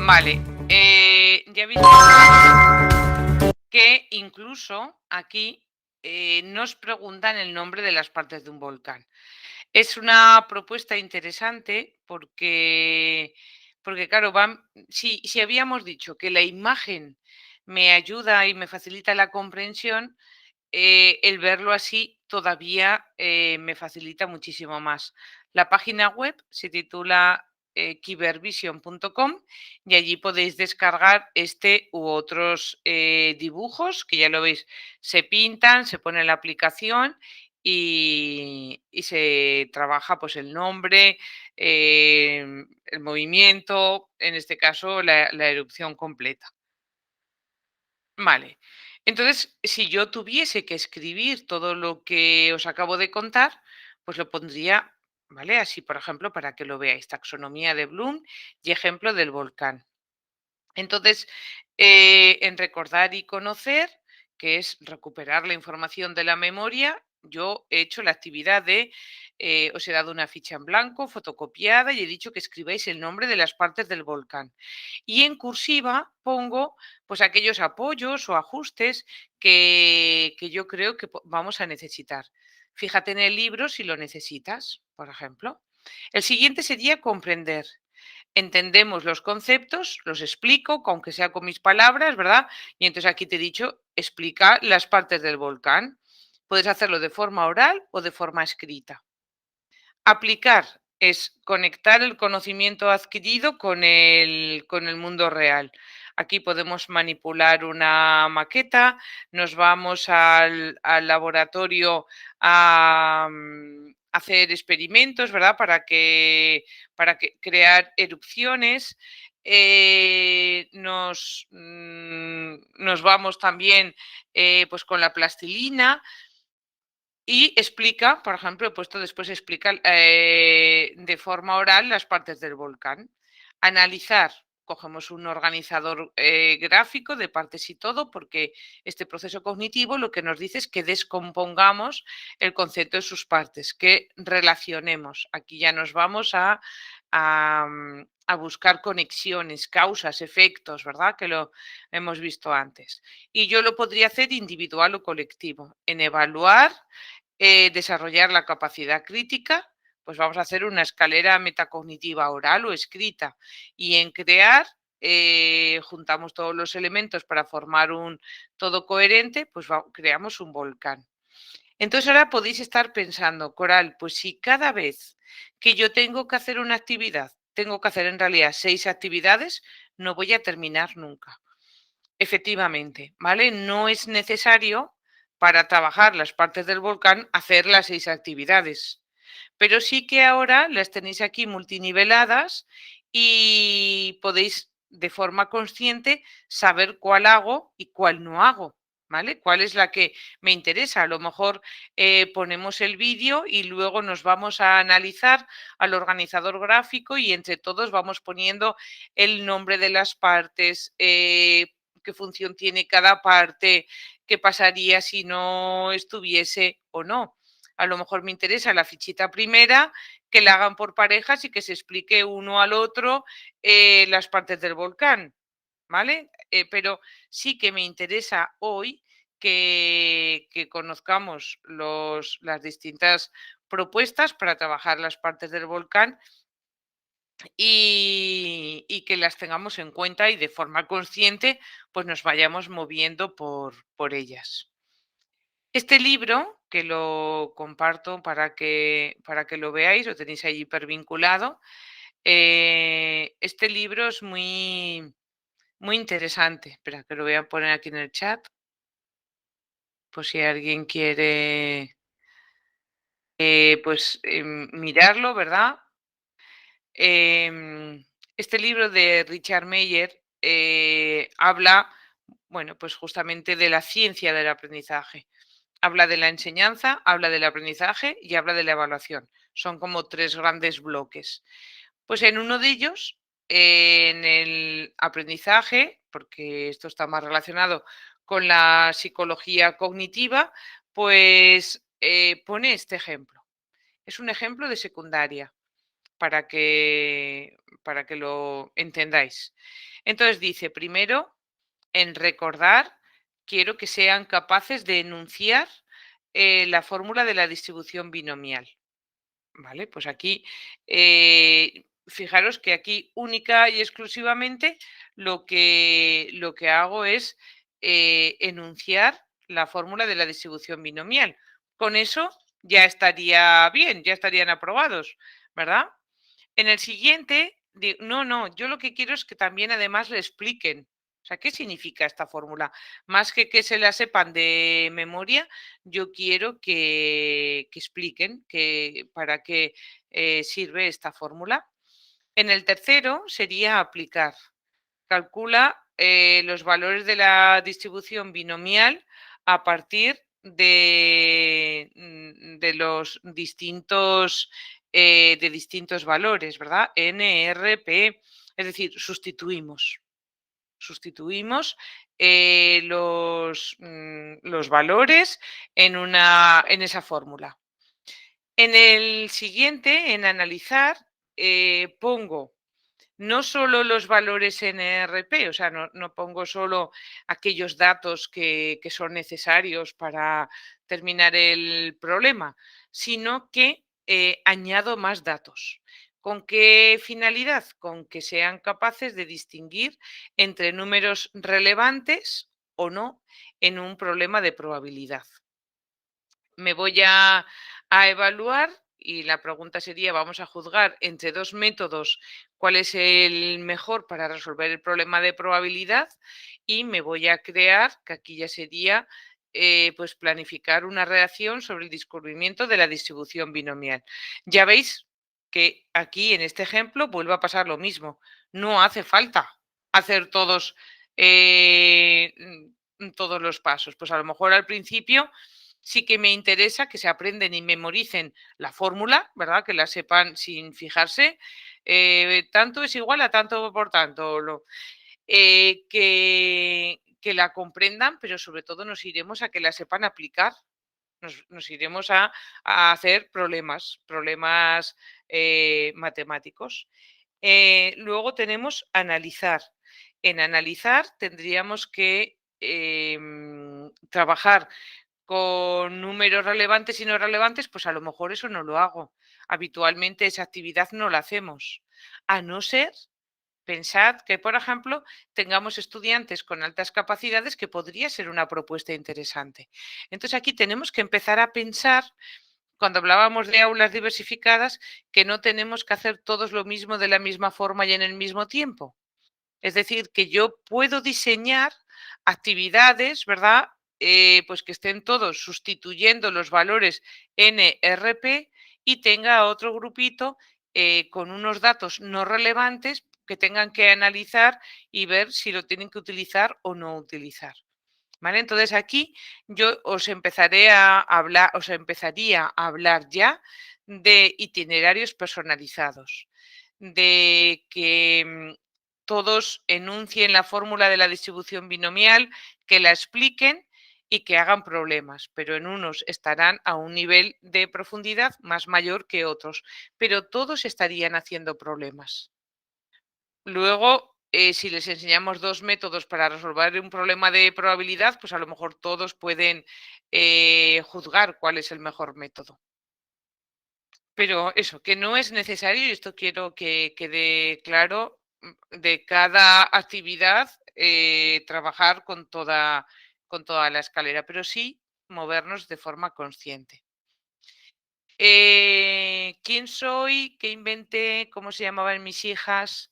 Vale, ya habéis visto que incluso aquí nos preguntan el nombre de las partes de un volcán. Es una propuesta interesante porque claro, si habíamos dicho que la imagen me ayuda y me facilita la comprensión, el verlo así todavía me facilita muchísimo más. La página web se titula kybervision.com y allí podéis descargar este u otros dibujos que ya lo veis, se pintan, se pone la aplicación y se trabaja pues el nombre, el movimiento, en este caso la erupción completa. Vale. Entonces, si yo tuviese que escribir todo lo que os acabo de contar, pues lo pondría, ¿vale? Así, por ejemplo, para que lo veáis, taxonomía de Bloom y ejemplo del volcán. Entonces, en recordar y conocer, que es recuperar la información de la memoria, yo he hecho la actividad de, os he dado una ficha en blanco, fotocopiada, y he dicho que escribáis el nombre de las partes del volcán. Y en cursiva pongo pues aquellos apoyos o ajustes que yo creo que vamos a necesitar. Fíjate en el libro si lo necesitas, por ejemplo. El siguiente sería comprender. Entendemos los conceptos, los explico, aunque sea con mis palabras, ¿verdad? Y entonces aquí te he dicho, explica las partes del volcán. Puedes hacerlo de forma oral o de forma escrita. Aplicar es conectar el conocimiento adquirido con el mundo real. Aquí podemos manipular una maqueta, nos vamos al laboratorio a hacer experimentos, ¿verdad? Para que crear erupciones. Nos vamos también pues con la plastilina. Y explica, por ejemplo, he puesto después explica de forma oral las partes del volcán. Analizar, cogemos un organizador gráfico de partes y todo, porque este proceso cognitivo lo que nos dice es que descompongamos el concepto de sus partes, que relacionemos. Aquí ya nos vamos a buscar conexiones, causas, efectos, ¿verdad? Que lo hemos visto antes. Y yo lo podría hacer individual o colectivo. En evaluar, desarrollar la capacidad crítica, pues vamos a hacer una escalera metacognitiva oral o escrita. Y en crear, juntamos todos los elementos para formar un todo coherente, pues creamos un volcán. Entonces ahora podéis estar pensando, Coral, pues si cada vez que yo tengo que hacer una actividad, tengo que hacer en realidad 6 actividades, no voy a terminar nunca. Efectivamente, ¿vale? No es necesario para trabajar las partes del volcán hacer las 6 actividades, pero sí que ahora las tenéis aquí multiniveladas y podéis de forma consciente saber cuál hago y cuál no hago, ¿vale? Cuál es la que me interesa. A lo mejor ponemos el vídeo y luego nos vamos a analizar al organizador gráfico y entre todos vamos poniendo el nombre de las partes, qué función tiene cada parte, qué pasaría si no estuviese o no. A lo mejor me interesa la fichita primera, que la hagan por parejas y que se explique uno al otro las partes del volcán, ¿vale? Pero sí que me interesa hoy que conozcamos las distintas propuestas para trabajar las partes del volcán y que las tengamos en cuenta y de forma consciente pues nos vayamos moviendo por ellas. Este libro, que lo comparto para que lo veáis, lo tenéis ahí hipervinculado, este libro es muy, muy interesante. Espera, que lo voy a poner aquí en el chat, por si alguien quiere pues mirarlo, ¿verdad? Este libro de Richard Meyer habla, bueno, pues justamente de la ciencia del aprendizaje. Habla de la enseñanza, habla del aprendizaje y habla de la evaluación. Son como 3 grandes bloques. Pues en uno de ellos, en el aprendizaje, porque esto está más relacionado con la psicología cognitiva, pues pone este ejemplo. Es un ejemplo de secundaria para que lo entendáis. Entonces dice, primero, en recordar, quiero que sean capaces de enunciar la fórmula de la distribución binomial. Vale, pues aquí, fijaros que aquí única y exclusivamente lo que hago es enunciar la fórmula de la distribución binomial. Con eso ya estaría bien, ya estarían aprobados, ¿verdad? En el siguiente, no, yo lo que quiero es que también además le expliquen. O sea, ¿qué significa esta fórmula? Más que se la sepan de memoria, yo quiero que expliquen para qué sirve esta fórmula. En el tercero sería aplicar. Calcula los valores de la distribución binomial a partir de los distintos valores, ¿verdad? N, R, P, es decir, sustituimos los valores en esa fórmula. En el siguiente, en analizar, pongo no solo los valores NRP, o sea, no pongo solo aquellos datos que son necesarios para terminar el problema, sino que añado más datos. ¿Con qué finalidad? Con que sean capaces de distinguir entre números relevantes o no en un problema de probabilidad. Me voy a evaluar y la pregunta sería, vamos a juzgar entre dos métodos cuál es el mejor para resolver el problema de probabilidad y me voy a crear, que aquí ya sería, pues planificar una reacción sobre el descubrimiento de la distribución binomial. Ya veis que aquí en este ejemplo vuelve a pasar lo mismo. No hace falta hacer todos los pasos. Pues a lo mejor al principio sí que me interesa que se aprenden y memoricen la fórmula, ¿verdad? Que la sepan sin fijarse. Tanto es igual a tanto por tanto. Que la comprendan, pero sobre todo nos iremos a que la sepan aplicar. Nos iremos a hacer problemas matemáticos. Luego tenemos analizar. En analizar tendríamos que trabajar con números relevantes y no relevantes, pues a lo mejor eso no lo hago. Habitualmente esa actividad no la hacemos. A no ser, pensad que, por ejemplo, tengamos estudiantes con altas capacidades que podría ser una propuesta interesante. Entonces aquí tenemos que empezar a pensar, cuando hablábamos de aulas diversificadas, que no tenemos que hacer todos lo mismo de la misma forma y en el mismo tiempo. Es decir, que yo puedo diseñar actividades, ¿verdad? Pues que estén todos sustituyendo los valores NRP y tenga otro grupito con unos datos no relevantes que tengan que analizar y ver si lo tienen que utilizar o no utilizar. ¿Vale? Entonces aquí yo os empezaría a hablar ya de itinerarios personalizados, de que todos enuncien la fórmula de la distribución binomial, que la expliquen y que hagan problemas, pero en unos estarán a un nivel de profundidad más mayor que otros, pero todos estarían haciendo problemas. Luego, si les enseñamos dos métodos para resolver un problema de probabilidad, pues a lo mejor todos pueden juzgar cuál es el mejor método. Pero eso, que no es necesario, y esto quiero que quede claro, de cada actividad trabajar con toda la escalera, pero sí movernos de forma consciente. ¿Quién soy? ¿Qué inventé? ¿Cómo se llamaban mis hijas?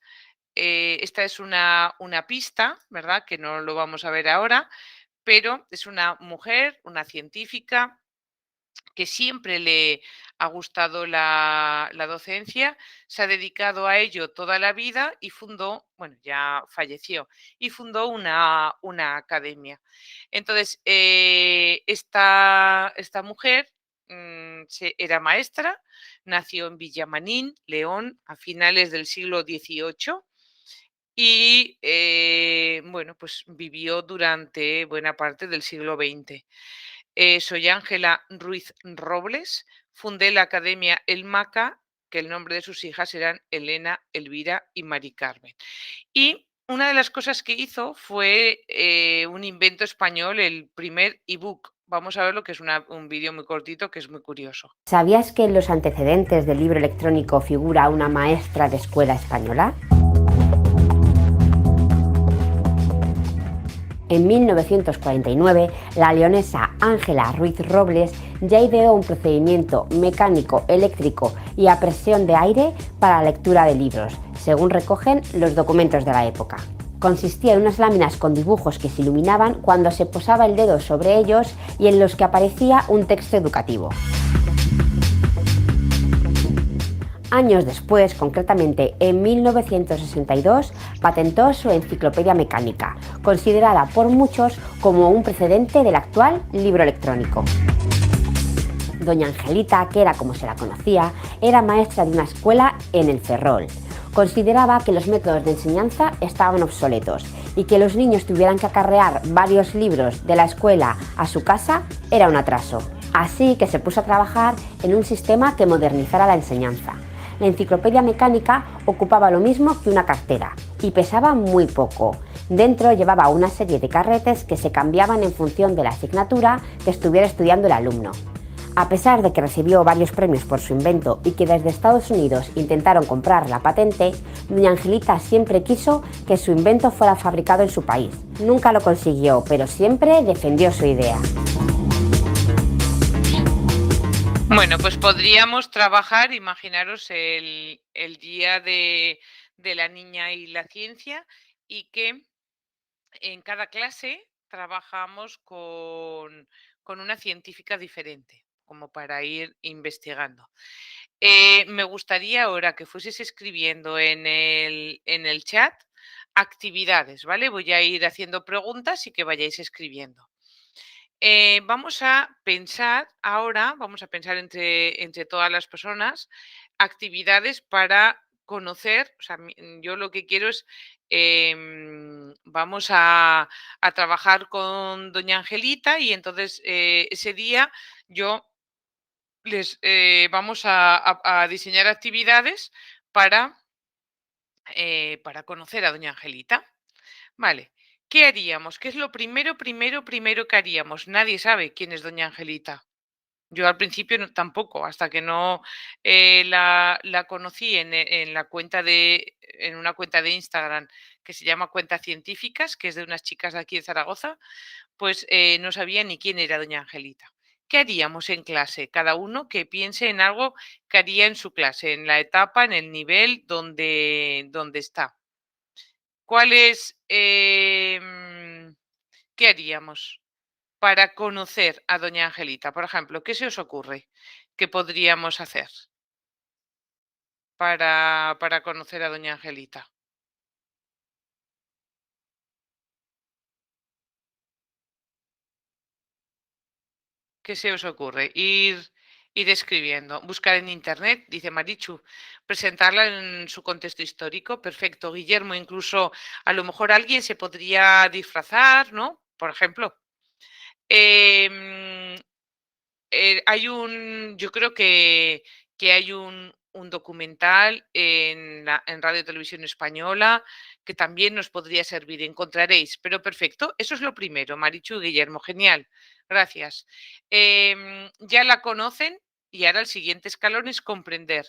Esta es una pista, ¿verdad? Que no lo vamos a ver ahora, pero es una mujer, una científica, que siempre le ha gustado la docencia, se ha dedicado a ello toda la vida y fundó, bueno, ya falleció, y fundó una academia. Entonces, esta mujer era maestra, nació en Villamanín, León, a finales del siglo XVIII y, bueno, pues vivió durante buena parte del siglo XX. Soy Ángela Ruiz Robles, fundé la Academia El Maca, que el nombre de sus hijas eran Elena, Elvira y Mari Carmen. Y una de las cosas que hizo fue un invento español, el primer ebook. Vamos a ver lo que es un vídeo muy cortito que es muy curioso. ¿Sabías que en los antecedentes del libro electrónico figura una maestra de escuela española? En 1949, la leonesa Ángela Ruiz Robles ya ideó un procedimiento mecánico, eléctrico y a presión de aire para la lectura de libros, según recogen los documentos de la época. Consistía en unas láminas con dibujos que se iluminaban cuando se posaba el dedo sobre ellos y en los que aparecía un texto educativo. Años después, concretamente en 1962, patentó su enciclopedia mecánica, considerada por muchos como un precedente del actual libro electrónico. Doña Angelita, que era como se la conocía, era maestra de una escuela en el Ferrol. Consideraba que los métodos de enseñanza estaban obsoletos y que los niños tuvieran que acarrear varios libros de la escuela a su casa era un atraso. Así que se puso a trabajar en un sistema que modernizara la enseñanza. La enciclopedia mecánica ocupaba lo mismo que una cartera y pesaba muy poco. Dentro llevaba una serie de carretes que se cambiaban en función de la asignatura que estuviera estudiando el alumno. A pesar de que recibió varios premios por su invento y que desde Estados Unidos intentaron comprar la patente, doña Angelita siempre quiso que su invento fuera fabricado en su país. Nunca lo consiguió, pero siempre defendió su idea. Bueno, pues podríamos trabajar, imaginaros el día de la niña y la ciencia, y que en cada clase trabajamos con una científica diferente, como para ir investigando. Me gustaría ahora que fueses escribiendo en el chat actividades, ¿vale? Voy a ir haciendo preguntas y que vayáis escribiendo. Vamos a pensar ahora, vamos a pensar entre todas las personas actividades para conocer, o sea, yo lo que quiero es, vamos a trabajar con doña Angelita, y entonces ese día yo vamos a diseñar actividades para conocer a doña Angelita. Vale, ¿qué haríamos? ¿Qué es lo primero que haríamos? Nadie sabe quién es doña Angelita. Yo al principio tampoco, hasta que no la conocí en una cuenta de Instagram que se llama Cuentas Científicas, que es de unas chicas de aquí de Zaragoza, pues no sabía ni quién era doña Angelita. ¿Qué haríamos en clase? Cada uno que piense en algo que haría en su clase, en la etapa, en el nivel donde está. ¿Cuál es, qué haríamos para conocer a doña Angelita? Por ejemplo, ¿qué se os ocurre que podríamos hacer para conocer a doña Angelita? ¿Qué se os ocurre? Ir escribiendo. Buscar en internet, dice Marichu. Presentarla en su contexto histórico. Perfecto. Guillermo, incluso a lo mejor alguien se podría disfrazar, ¿no? Por ejemplo. Yo creo que hay un documental en Radio Televisión Española que también nos podría servir. Encontraréis, pero perfecto. Eso es lo primero, Marichu y Guillermo. Genial. Gracias. Ya la conocen, y ahora el siguiente escalón es comprender.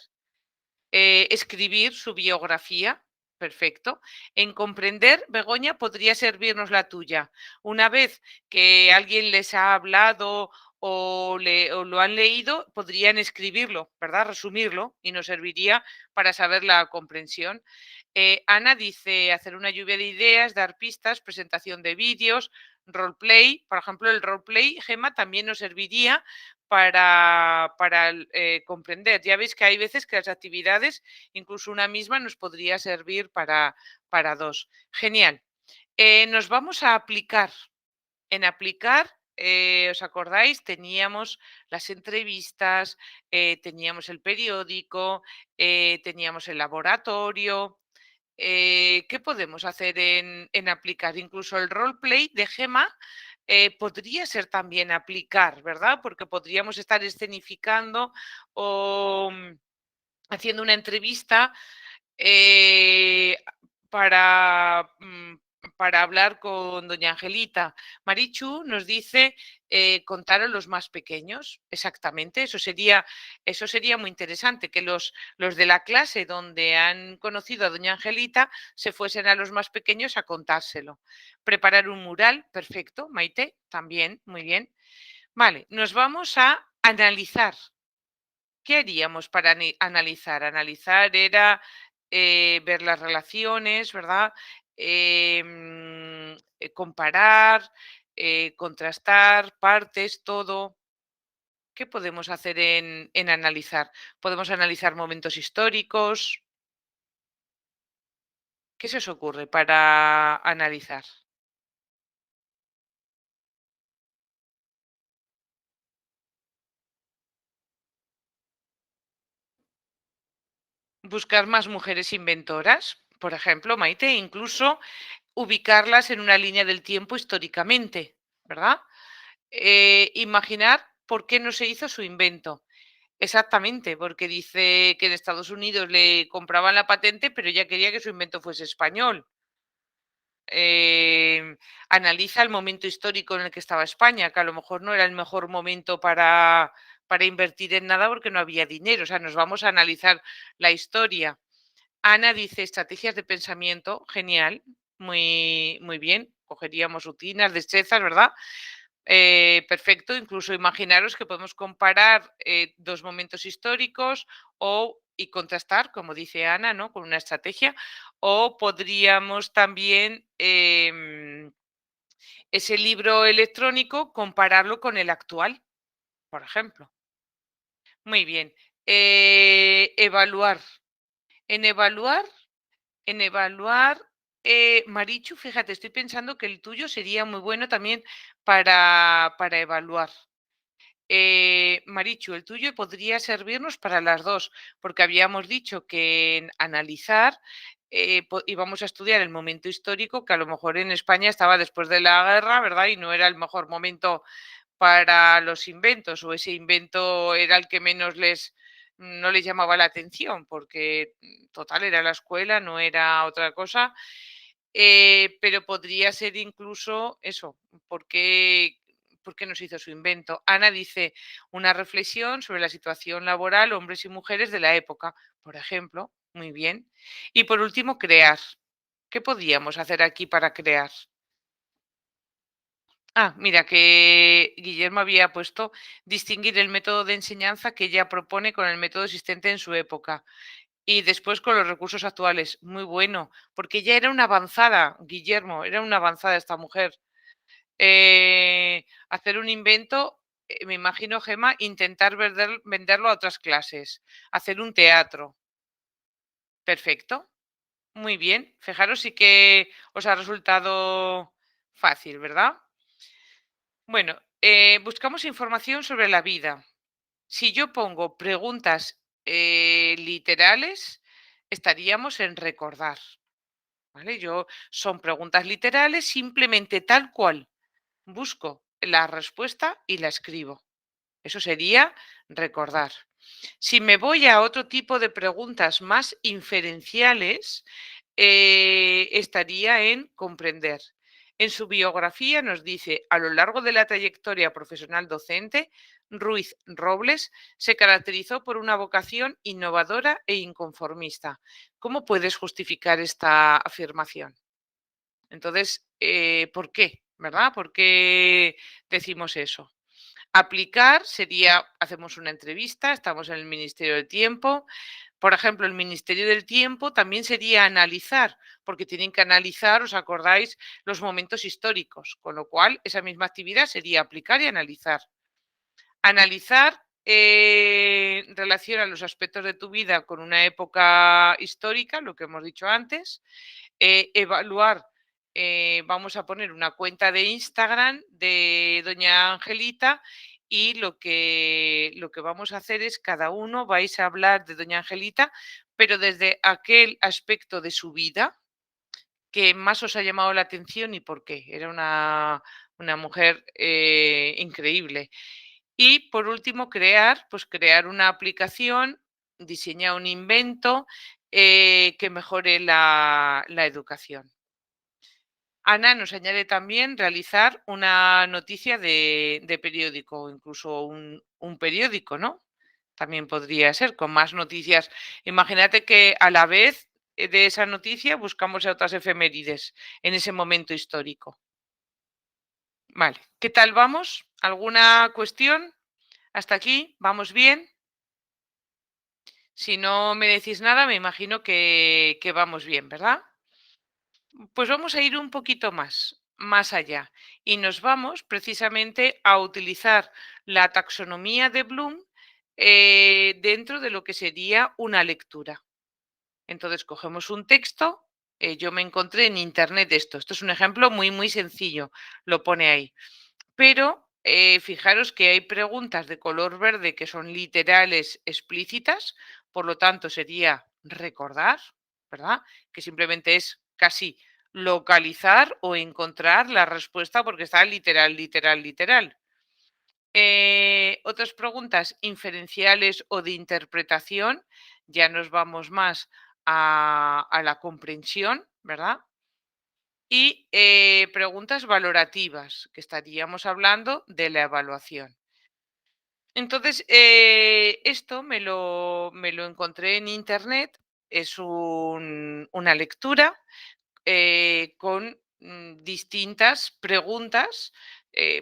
Escribir su biografía. Perfecto. En comprender, Begoña, podría servirnos la tuya. Una vez que alguien les ha hablado o lo han leído, podrían escribirlo, ¿verdad? Resumirlo, y nos serviría para saber la comprensión. Ana dice hacer una lluvia de ideas, dar pistas, presentación de vídeos, roleplay. Por ejemplo, el roleplay, Gemma, también nos serviría para comprender. Ya veis que hay veces que las actividades, incluso una misma, nos podría servir para dos. Genial. Nos vamos a aplicar. En aplicar, ¿os acordáis? Teníamos las entrevistas, teníamos el periódico, teníamos el laboratorio. ¿Qué podemos hacer en aplicar? Incluso el roleplay de Gema podría ser también aplicar, ¿verdad? Porque podríamos estar escenificando o haciendo una entrevista eh, para, hablar con doña Angelita. Marichu nos dice contar a los más pequeños. Exactamente, eso sería muy interesante, que los de la clase donde han conocido a doña Angelita se fuesen a los más pequeños a contárselo. Preparar un mural, perfecto. Maite, también, muy bien. Vale, nos vamos a analizar. ¿Qué haríamos para analizar? Analizar era ver las relaciones, ¿verdad? Comparar, contrastar partes, todo. ¿Qué podemos hacer en analizar? Podemos analizar momentos históricos. ¿Qué se os ocurre para analizar? Buscar más mujeres inventoras, por ejemplo, Maite, incluso ubicarlas en una línea del tiempo históricamente, ¿verdad? Imaginar por qué no se hizo su invento. Exactamente, porque dice que en Estados Unidos le compraban la patente, pero ella quería que su invento fuese español. Analiza el momento histórico en el que estaba España, que a lo mejor no era el mejor momento para invertir en nada porque no había dinero. O sea, nos vamos a analizar la historia. Ana dice estrategias de pensamiento, genial, muy, muy bien. Cogeríamos rutinas, destrezas, ¿verdad? Perfecto, incluso imaginaros que podemos comparar dos momentos históricos y contrastar, como dice Ana, ¿no? Con una estrategia, o podríamos también ese libro electrónico compararlo con el actual, por ejemplo. Muy bien. Evaluar. En evaluar, Marichu, fíjate, estoy pensando que el tuyo sería muy bueno también para evaluar. Marichu, el tuyo podría servirnos para las dos, porque habíamos dicho que en analizar íbamos a estudiar el momento histórico, que a lo mejor en España estaba después de la guerra, ¿verdad? Y no era el mejor momento para los inventos, o ese invento era el que menos no les llamaba la atención, porque total era la escuela, no era otra cosa. Pero podría ser incluso eso, ¿por qué, nos hizo su invento? Ana dice una reflexión sobre la situación laboral, hombres y mujeres de la época, por ejemplo. Muy bien. Y por último, crear. ¿Qué podíamos hacer aquí para crear? Mira, que Guillermo había puesto distinguir el método de enseñanza que ella propone con el método existente en su época. Y después con los recursos actuales. Muy bueno, porque ya era una avanzada, Guillermo, era una avanzada esta mujer. Hacer un invento, me imagino, Gema, intentar venderlo a otras clases, hacer un teatro. Perfecto, muy bien. Fijaros, sí que os ha resultado fácil, ¿verdad? Bueno, buscamos información sobre la vida. Si yo pongo preguntas literales, estaríamos en recordar. ¿Vale? Son preguntas literales, simplemente tal cual. Busco la respuesta y la escribo. Eso sería recordar. Si me voy a otro tipo de preguntas más inferenciales, estaría en comprender. En su biografía nos dice, a lo largo de la trayectoria profesional docente, Ruiz Robles se caracterizó por una vocación innovadora e inconformista. ¿Cómo puedes justificar esta afirmación? Entonces, ¿por qué? ¿Verdad? ¿Por qué decimos eso? Aplicar sería, hacemos una entrevista, estamos en el Ministerio del Tiempo. Por ejemplo, el Ministerio del Tiempo también sería analizar, porque tienen que analizar, ¿os acordáis?, los momentos históricos, con lo cual esa misma actividad sería aplicar y analizar. Analizar relaciona los aspectos de tu vida con una época histórica, lo que hemos dicho antes. Evaluar, vamos a poner una cuenta de Instagram de doña Angelita y lo que vamos a hacer es cada uno vais a hablar de doña Angelita, pero desde aquel aspecto de su vida que más os ha llamado la atención y por qué. Era una mujer increíble. Y por último, crear una aplicación, diseñar un invento que mejore la educación. Ana nos añade también realizar una noticia de periódico, incluso un periódico, ¿no? También podría ser, con más noticias. Imagínate que a la vez de esa noticia buscamos otras efemérides en ese momento histórico. Vale, ¿qué tal vamos? ¿Alguna cuestión? ¿Hasta aquí? ¿Vamos bien? Si no me decís nada, me imagino que vamos bien, ¿verdad? Pues vamos a ir un poquito más más allá y nos vamos precisamente a utilizar la taxonomía de Bloom dentro de lo que sería una lectura. Entonces cogemos un texto, yo me encontré en internet esto es un ejemplo muy sencillo, lo pone ahí, pero fijaros que hay preguntas de color verde que son literales explícitas, por lo tanto sería recordar, ¿verdad? Que simplemente es casi localizar o encontrar la respuesta porque está literal. Otras preguntas inferenciales o de interpretación, ya nos vamos más a la comprensión, ¿verdad? Y preguntas valorativas, que estaríamos hablando de la evaluación. Entonces, esto me lo encontré en internet, es una lectura con distintas preguntas,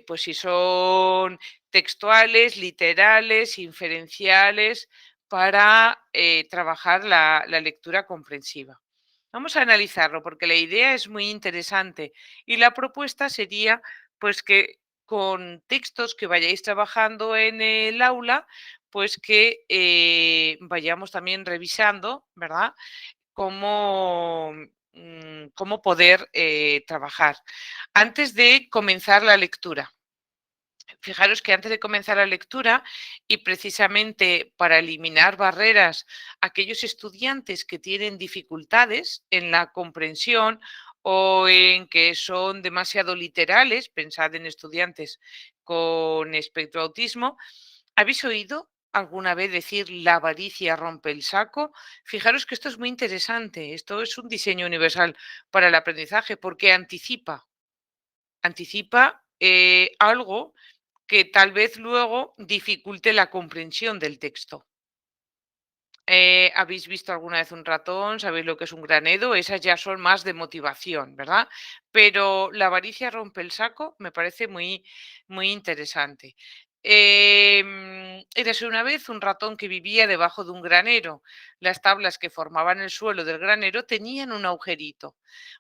pues si son textuales, literales, inferenciales, para trabajar la lectura comprensiva. Vamos a analizarlo porque la idea es muy interesante y la propuesta sería pues que con textos que vayáis trabajando en el aula, pues que vayamos también revisando, ¿verdad? Cómo poder trabajar. Antes de comenzar la lectura. Fijaros que antes de comenzar la lectura y precisamente para eliminar barreras a aquellos estudiantes que tienen dificultades en la comprensión o en que son demasiado literales, pensad en estudiantes con espectro autismo, ¿habéis oído alguna vez decir la avaricia rompe el saco? Fijaros que esto es muy interesante, esto es un diseño universal para el aprendizaje porque anticipa algo que tal vez luego dificulte la comprensión del texto. ¿Habéis visto alguna vez un ratón? ¿Sabéis lo que es un granedo? Esas ya son más de motivación, ¿verdad? Pero la avaricia rompe el saco, me parece muy interesante. Érase una vez un ratón que vivía debajo de un granero. Las tablas que formaban el suelo del granero tenían un agujerito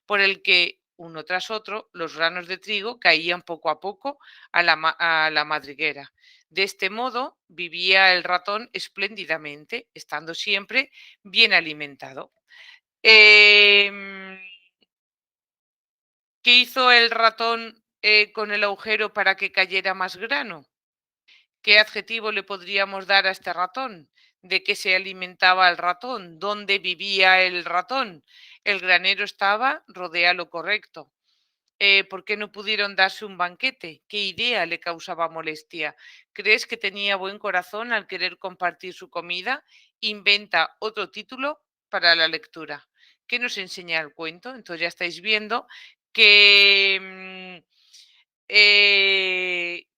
por el que uno tras otro los granos de trigo caían poco a poco a la madriguera. De este modo vivía el ratón espléndidamente, estando siempre bien alimentado. ¿Qué hizo el ratón con el agujero para que cayera más grano? ¿Qué adjetivo le podríamos dar a este ratón? ¿De qué se alimentaba el ratón? ¿Dónde vivía el ratón? El granero estaba rodea lo correcto. ¿Por qué no pudieron darse un banquete? ¿Qué idea le causaba molestia? ¿Crees que tenía buen corazón al querer compartir su comida? Inventa otro título para la lectura. ¿Qué nos enseña el cuento? Entonces ya estáis viendo que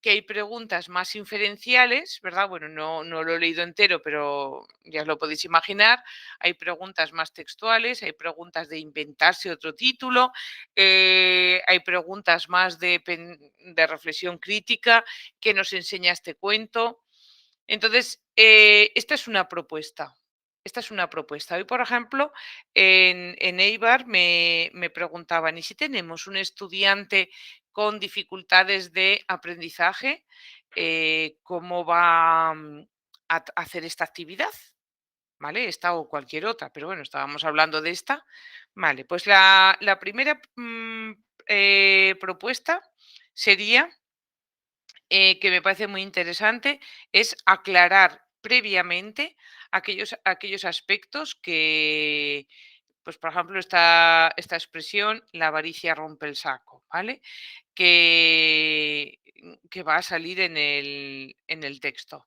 que hay preguntas más inferenciales, ¿verdad? Bueno, no lo he leído entero, pero ya os lo podéis imaginar. Hay preguntas más textuales, hay preguntas de inventarse otro título, hay preguntas más de reflexión crítica que nos enseña este cuento. Entonces, esta es una propuesta. Esta es una propuesta. Hoy, por ejemplo, en Eibar me preguntaban, ¿y si tenemos un estudiante con dificultades de aprendizaje, cómo va a hacer esta actividad? ¿Vale? Esta o cualquier otra, pero bueno, estábamos hablando de esta. Vale, pues la primera propuesta sería que me parece muy interesante, es aclarar previamente aquellos aspectos que, pues por ejemplo, esta expresión, la avaricia rompe el saco, ¿vale? Que va a salir en el texto.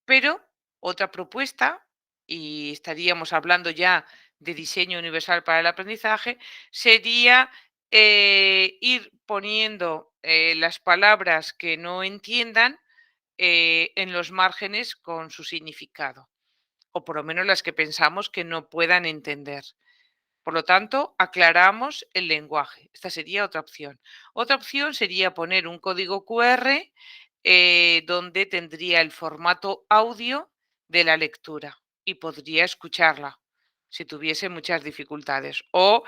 Pero otra propuesta, y estaríamos hablando ya de diseño universal para el aprendizaje, sería ir poniendo las palabras que no entiendan en los márgenes con su significado, o por lo menos las que pensamos que no puedan entender. Por lo tanto, aclaramos el lenguaje. Esta sería otra opción. Otra opción sería poner un código QR donde tendría el formato audio de la lectura y podría escucharla si tuviese muchas dificultades. O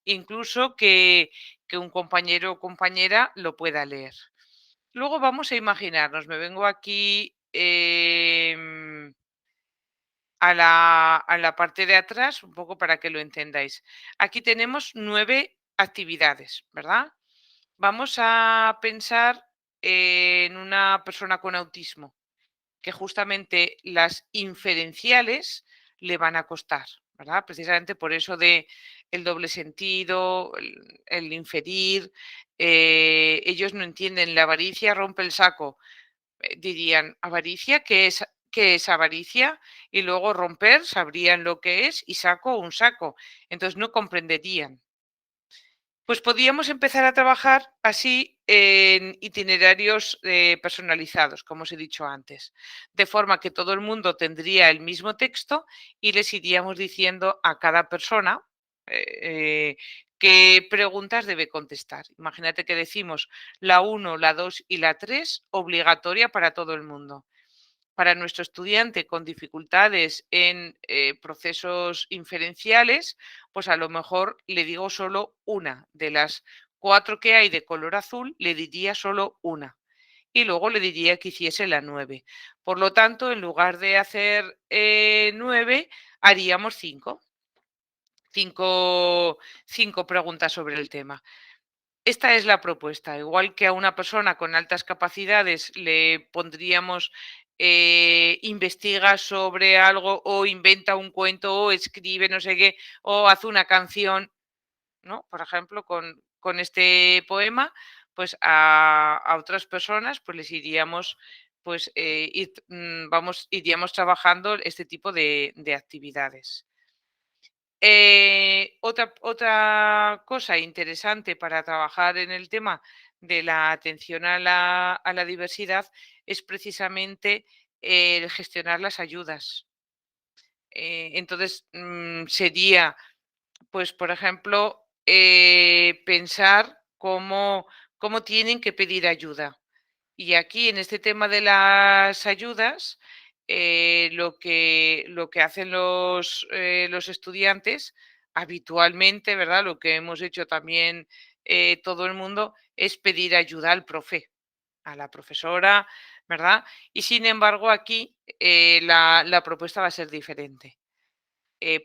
incluso que un compañero o compañera lo pueda leer. Luego vamos a imaginarnos, me vengo aquí a la parte de atrás, un poco para que lo entendáis. Aquí tenemos 9 actividades, ¿verdad? Vamos a pensar en una persona con autismo, que justamente las inferenciales le van a costar, ¿verdad? Precisamente por eso de el doble sentido, el inferir, ellos no entienden, la avaricia rompe el saco. Dirían, ¿avaricia? ¿Qué es avaricia? Y luego romper, sabrían lo que es, y saco, un saco. Entonces no comprenderían. Pues podríamos empezar a trabajar así en itinerarios personalizados, como os he dicho antes, de forma que todo el mundo tendría el mismo texto y les iríamos diciendo a cada persona qué preguntas debe contestar. Imagínate que decimos la 1, la 2 y la 3 obligatoria para todo el mundo. Para nuestro estudiante con dificultades en procesos inferenciales, pues a lo mejor le digo solo una. De las 4 que hay de color azul, le diría solo una. Y luego le diría que hiciese la 9. Por lo tanto, en lugar de hacer 9, haríamos 5. 5 preguntas sobre el tema. Esta es la propuesta. Igual que a una persona con altas capacidades le pondríamos investiga sobre algo o inventa un cuento o escribe no sé qué o hace una canción, ¿no? Por ejemplo, con este poema, pues a otras personas pues les iríamos pues iríamos trabajando este tipo de actividades. Otra cosa interesante para trabajar en el tema de la atención a la diversidad es precisamente el gestionar las ayudas. Entonces, sería, pues, por ejemplo, pensar cómo tienen que pedir ayuda. Y aquí, en este tema de las ayudas, lo que hacen los estudiantes habitualmente, ¿verdad? Lo que hemos hecho también todo el mundo es pedir ayuda al profe, a la profesora, ¿verdad? Y sin embargo, aquí la propuesta va a ser diferente.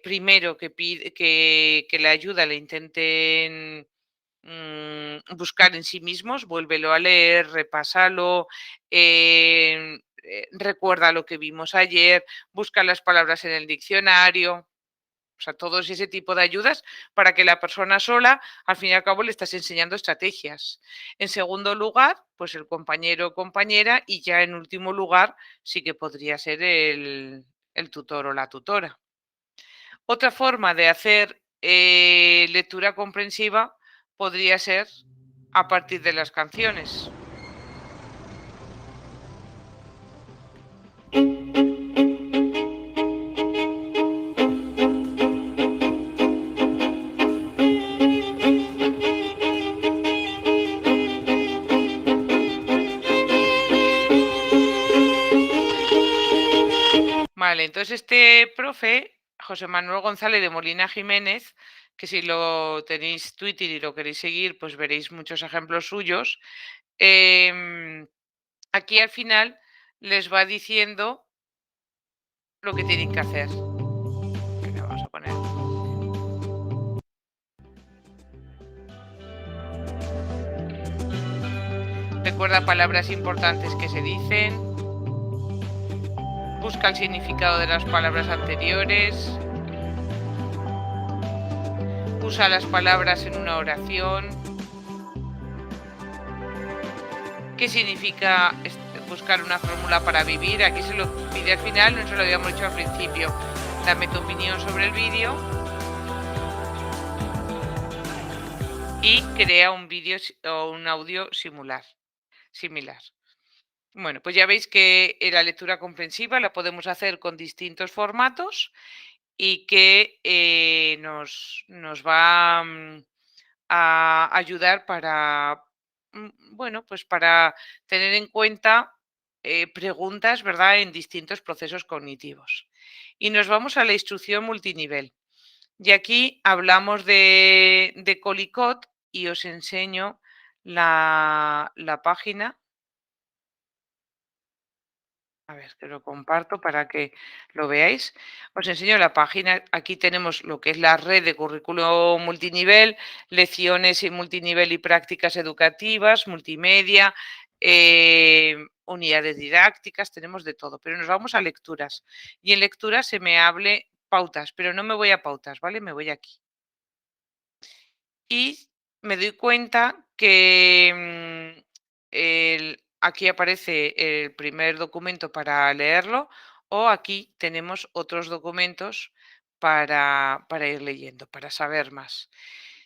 Primero que la ayuda la intenten buscar en sí mismos, vuélvelo a leer, repásalo, recuerda lo que vimos ayer, busca las palabras en el diccionario, o sea, todo ese tipo de ayudas para que la persona sola, al fin y al cabo, le estás enseñando estrategias. En segundo lugar, pues el compañero o compañera y ya en último lugar, sí que podría ser el tutor o la tutora. Otra forma de hacer lectura comprensiva podría ser a partir de las canciones. Vale, entonces este profe, José Manuel González de Molina Jiménez, que si lo tenéis Twitter y lo queréis seguir, pues veréis muchos ejemplos suyos. Aquí al final les va diciendo lo que tienen que hacer. Venga, vamos a poner. Recuerda palabras importantes que se dicen. Busca el significado de las palabras anteriores. Usa las palabras en una oración. ¿Qué significa buscar una fórmula para vivir? Aquí se lo pide al final, no se lo habíamos dicho al principio. Dame tu opinión sobre el vídeo. Y crea un vídeo o un audio similar. Bueno, pues ya veis que la lectura comprensiva la podemos hacer con distintos formatos y que nos va a ayudar para, bueno, pues para tener en cuenta preguntas, ¿verdad?, en distintos procesos cognitivos. Y nos vamos a la instrucción multinivel. Y aquí hablamos de Colicot y os enseño la página. A ver, que lo comparto para que lo veáis. Os enseño la página. Aquí tenemos lo que es la red de currículo multinivel, lecciones y multinivel y prácticas educativas, multimedia, unidades didácticas, tenemos de todo. Pero nos vamos a lecturas. Y en lecturas se me hable pautas, pero no me voy a pautas, ¿vale? Me voy aquí. Y me doy cuenta que aquí aparece el primer documento para leerlo o aquí tenemos otros documentos para ir leyendo, para saber más.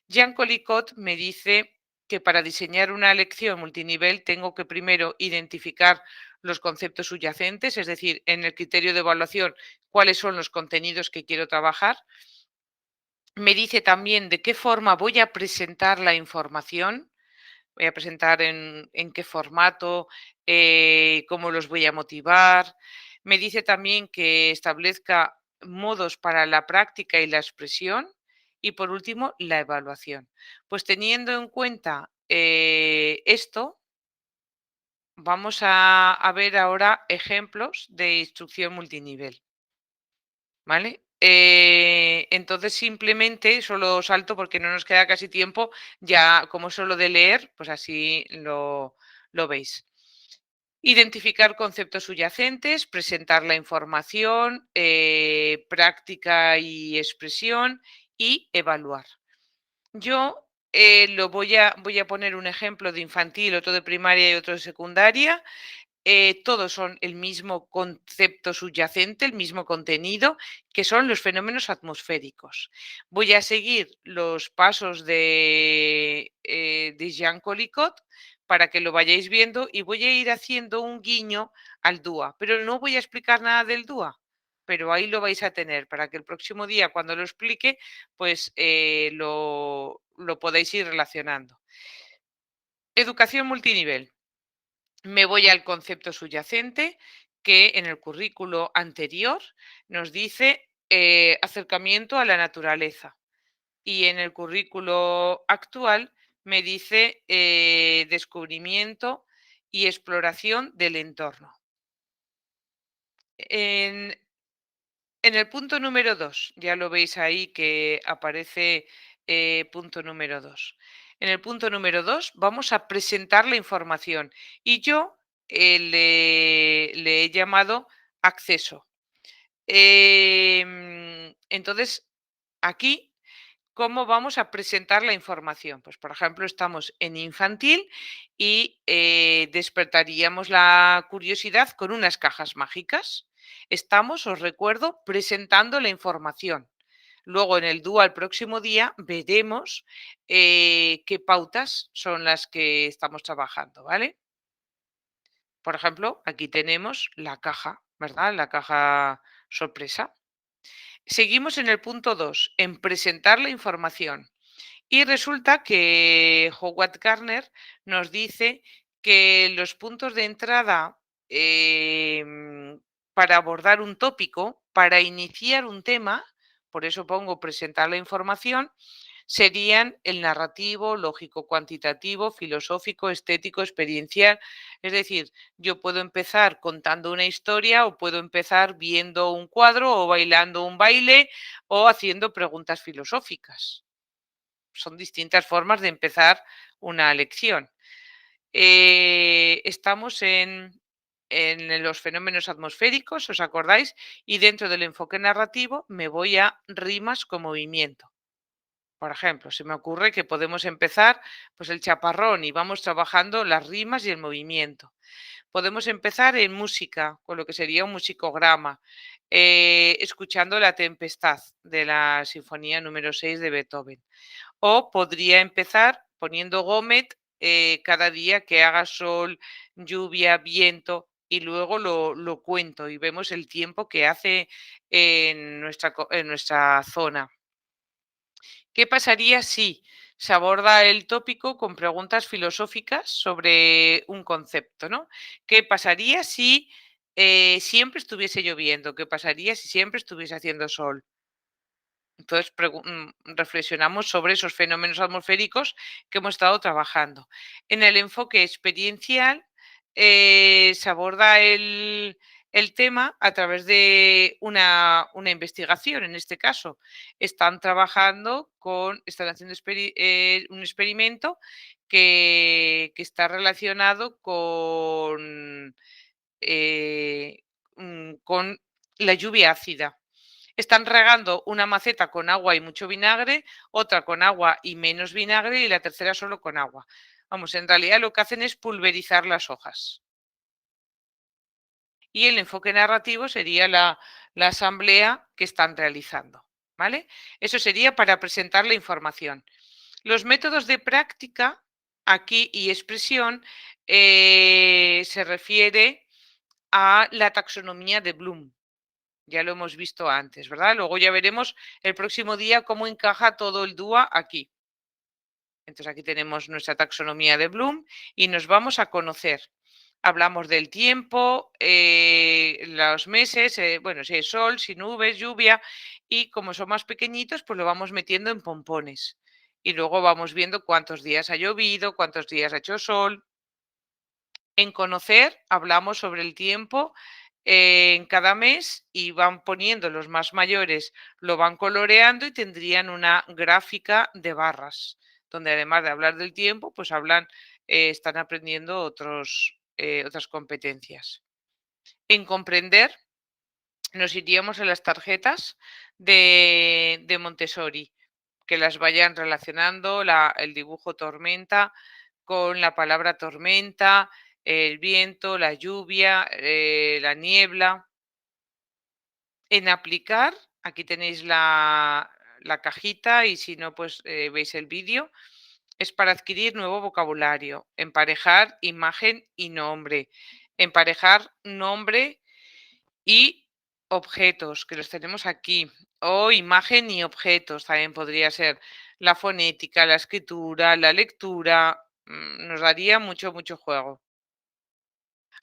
Jean Colicot me dice que para diseñar una lección multinivel tengo que primero identificar los conceptos subyacentes, es decir, en el criterio de evaluación, cuáles son los contenidos que quiero trabajar. Me dice también de qué forma voy a presentar la información, voy a presentar en qué formato, cómo los voy a motivar. Me dice también que establezca modos para la práctica y la expresión. Y por último, la evaluación. Pues teniendo en cuenta esto, vamos a ver ahora ejemplos de instrucción multinivel. ¿Vale? Entonces simplemente solo salto porque no nos queda casi tiempo, ya como solo de leer, pues así lo veis. Identificar conceptos subyacentes, presentar la información, práctica y expresión y evaluar. Yo voy a poner un ejemplo de infantil, otro de primaria y otro de secundaria. Todos son el mismo concepto subyacente, el mismo contenido, que son los fenómenos atmosféricos. Voy a seguir los pasos de Jean Colicot para que lo vayáis viendo y voy a ir haciendo un guiño al DUA, pero no voy a explicar nada del DUA, pero ahí lo vais a tener para que el próximo día cuando lo explique, pues lo podáis ir relacionando. Educación multinivel. Me voy al concepto subyacente que en el currículo anterior nos dice acercamiento a la naturaleza y en el currículo actual me dice descubrimiento y exploración del entorno. En el punto número 2, ya lo veis ahí que aparece punto número 2. En el punto número 2 vamos a presentar la información y yo le he llamado acceso. Entonces, aquí, ¿cómo vamos a presentar la información? Pues, por ejemplo, estamos en infantil y despertaríamos la curiosidad con unas cajas mágicas. Estamos, os recuerdo, presentando la información. Luego en el DUA el próximo día veremos qué pautas son las que estamos trabajando, ¿vale? Por ejemplo, aquí tenemos la caja, ¿verdad? La caja sorpresa. Seguimos en el punto 2, en presentar la información. Y resulta que Howard Gardner nos dice que los puntos de entrada para abordar un tópico, para iniciar un tema, por eso pongo presentar la información, serían el narrativo, lógico, cuantitativo, filosófico, estético, experiencial. Es decir, yo puedo empezar contando una historia o puedo empezar viendo un cuadro o bailando un baile o haciendo preguntas filosóficas. Son distintas formas de empezar una lección. Estamos en los fenómenos atmosféricos, ¿os acordáis? Y dentro del enfoque narrativo me voy a rimas con movimiento. Por ejemplo, se me ocurre que podemos empezar pues el chaparrón y vamos trabajando las rimas y el movimiento. Podemos empezar en música, con lo que sería un musicograma, escuchando La Tempestad de la Sinfonía número 6 de Beethoven. O podría empezar poniendo Gomet cada día que haga sol, lluvia, viento y luego lo cuento y vemos el tiempo que hace en nuestra zona. ¿Qué pasaría si se aborda el tópico con preguntas filosóficas sobre un concepto, ¿no? ¿Qué pasaría si siempre estuviese lloviendo? ¿Qué pasaría si siempre estuviese haciendo sol? Entonces, reflexionamos sobre esos fenómenos atmosféricos que hemos estado trabajando. En el enfoque experiencial se aborda el tema a través de una investigación, en este caso. Están haciendo un experimento que está relacionado con la lluvia ácida. Están regando una maceta con agua y mucho vinagre, otra con agua y menos vinagre y la tercera solo con agua. Vamos, en realidad lo que hacen es pulverizar las hojas. Y el enfoque narrativo sería la asamblea que están realizando, ¿vale? Eso sería para presentar la información. Los métodos de práctica aquí y expresión se refiere a la taxonomía de Bloom. Ya lo hemos visto antes, ¿verdad? Luego ya veremos el próximo día cómo encaja todo el DUA aquí. Entonces aquí tenemos nuestra taxonomía de Bloom y nos vamos a conocer. Hablamos del tiempo, los meses, bueno, si hay sol, si nubes, lluvia, y como son más pequeñitos, pues lo vamos metiendo en pompones. Y luego vamos viendo cuántos días ha llovido, cuántos días ha hecho sol. En conocer hablamos sobre el tiempo en cada mes y van poniendo los más mayores, lo van coloreando y tendrían una gráfica de barras, donde además de hablar del tiempo, pues están aprendiendo otras competencias. En comprender nos iríamos a las tarjetas de Montessori, que las vayan relacionando el dibujo tormenta con la palabra tormenta, el viento, la lluvia, la niebla. En aplicar, aquí tenéis la cajita y si no, pues veis el vídeo. Es para adquirir nuevo vocabulario. Emparejar imagen y nombre. Emparejar nombre y objetos, que los tenemos aquí. O imagen y objetos, también podría ser la fonética, la escritura, la lectura. Nos daría mucho, mucho juego.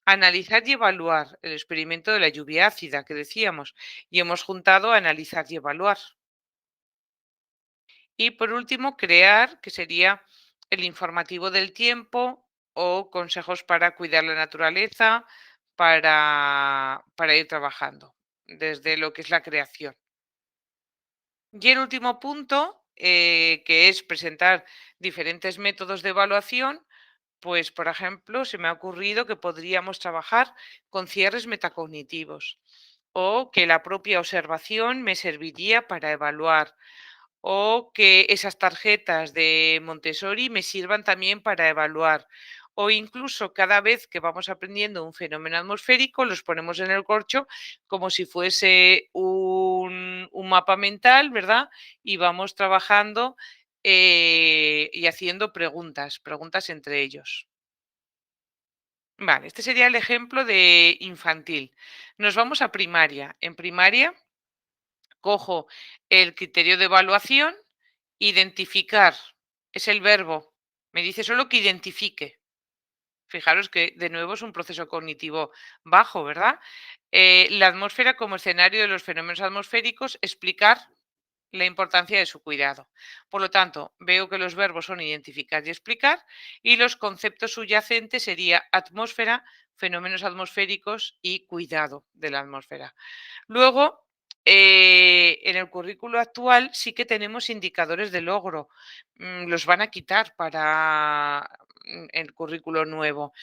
Analizar y evaluar el experimento de la lluvia ácida que decíamos. Y hemos juntado analizar y evaluar. Y por último, crear, que sería el informativo del tiempo o consejos para cuidar la naturaleza, para ir trabajando desde lo que es la creación. Y el último punto, que es presentar diferentes métodos de evaluación, pues por ejemplo, se me ha ocurrido que podríamos trabajar con cierres metacognitivos o que la propia observación me serviría para evaluar o que esas tarjetas de Montessori me sirvan también para evaluar. O incluso cada vez que vamos aprendiendo un fenómeno atmosférico, los ponemos en el corcho como si fuese un mapa mental, ¿verdad? Y vamos trabajando y haciendo preguntas entre ellos. Vale, este sería el ejemplo de infantil. Nos vamos a primaria. En primaria cojo el criterio de evaluación, identificar, es el verbo, me dice solo que identifique. Fijaros que de nuevo es un proceso cognitivo bajo, ¿verdad? La atmósfera como escenario de los fenómenos atmosféricos, explicar la importancia de su cuidado. Por lo tanto, veo que los verbos son identificar y explicar y los conceptos subyacentes sería atmósfera, fenómenos atmosféricos y cuidado de la atmósfera. Luego, en el currículo actual sí que tenemos indicadores de logro. Los van a quitar para el currículo nuevo.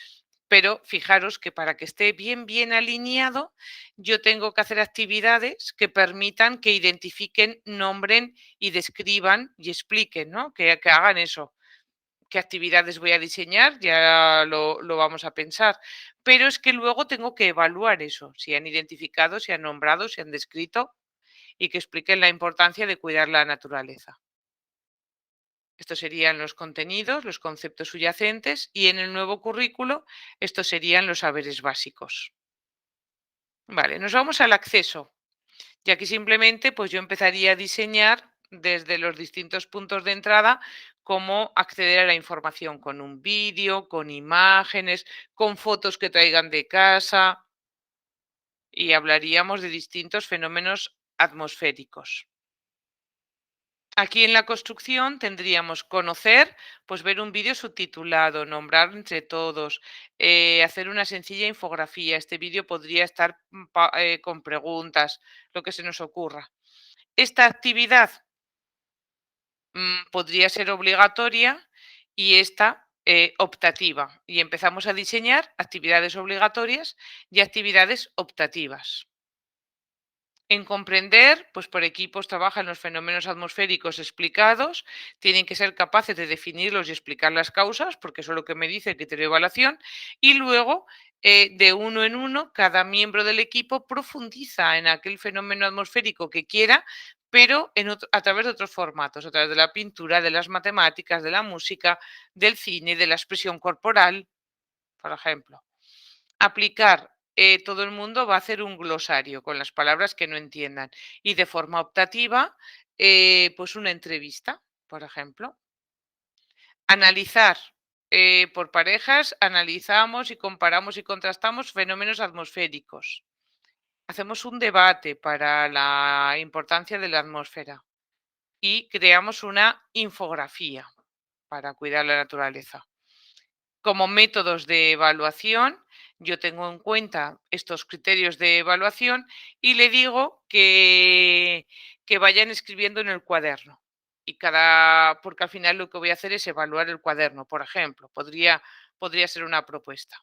Pero fijaros que para que esté bien alineado, yo tengo que hacer actividades que permitan que identifiquen, nombren y describan y expliquen, ¿no? Que hagan eso. ¿Qué actividades voy a diseñar? Ya lo vamos a pensar. Pero es que luego tengo que evaluar eso, si han identificado, si han nombrado, si han descrito y que expliquen la importancia de cuidar la naturaleza. Estos serían los contenidos, los conceptos subyacentes y en el nuevo currículo estos serían los saberes básicos. Vale, nos vamos al acceso. Y aquí simplemente pues yo empezaría a diseñar desde los distintos puntos de entrada cómo acceder a la información con un vídeo, con imágenes, con fotos que traigan de casa y hablaríamos de distintos fenómenos atmosféricos. Aquí en la construcción tendríamos conocer, pues ver un vídeo subtitulado, nombrar entre todos, hacer una sencilla infografía. Este vídeo podría estar con preguntas, lo que se nos ocurra. Esta actividad podría ser obligatoria y esta optativa. Y empezamos a diseñar actividades obligatorias y actividades optativas. En comprender, pues por equipos trabajan los fenómenos atmosféricos explicados, tienen que ser capaces de definirlos y explicar las causas, porque eso es lo que me dice el criterio de evaluación, y luego, de uno en uno, cada miembro del equipo profundiza en aquel fenómeno atmosférico que quiera, pero a través de otros formatos, a través de la pintura, de las matemáticas, de la música, del cine, de la expresión corporal, por ejemplo. Aplicar, todo el mundo va a hacer un glosario con las palabras que no entiendan y de forma optativa, pues una entrevista, por ejemplo. Analizar, por parejas, analizamos y comparamos y contrastamos fenómenos atmosféricos. Hacemos un debate para la importancia de la atmósfera y creamos una infografía para cuidar la naturaleza. Como métodos de evaluación, yo tengo en cuenta estos criterios de evaluación y le digo que vayan escribiendo en el cuaderno. Porque al final lo que voy a hacer es evaluar el cuaderno, por ejemplo, podría ser una propuesta.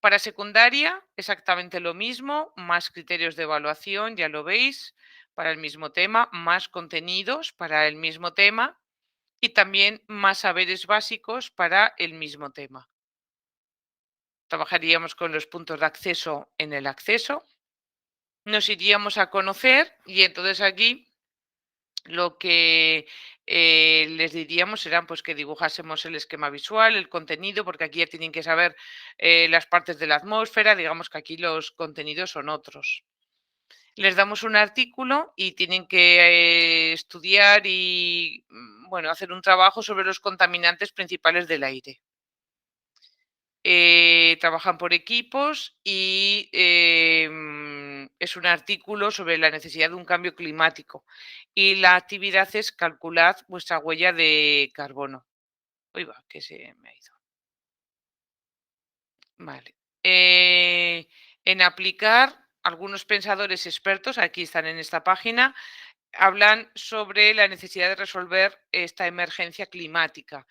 Para secundaria, exactamente lo mismo, más criterios de evaluación, ya lo veis, para el mismo tema, más contenidos para el mismo tema y también más saberes básicos para el mismo tema. Trabajaríamos con los puntos de acceso en el acceso. Nos iríamos a conocer y entonces aquí lo que les diríamos serán pues que dibujásemos el esquema visual, el contenido, porque aquí ya tienen que saber las partes de la atmósfera, digamos que aquí los contenidos son otros. Les damos un artículo y tienen que estudiar y bueno, hacer un trabajo sobre los contaminantes principales del aire. Trabajan por equipos y es un artículo sobre la necesidad de un cambio climático. Y la actividad es calculad vuestra huella de carbono. Uy, va, que se me ha ido. Vale. En aplicar, algunos pensadores expertos, aquí están en esta página, hablan sobre la necesidad de resolver esta emergencia climática.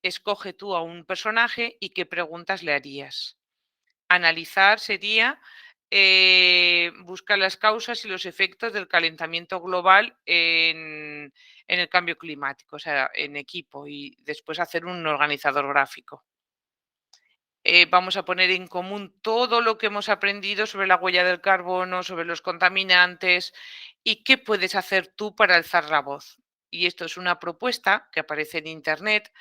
Escoge tú a un personaje y qué preguntas le harías. Analizar sería buscar las causas y los efectos del calentamiento global en el cambio climático, o sea, en equipo, y después hacer un organizador gráfico. Vamos a poner en común todo lo que hemos aprendido sobre la huella del carbono, sobre los contaminantes y qué puedes hacer tú para alzar la voz. Y esto es una propuesta que aparece en Internet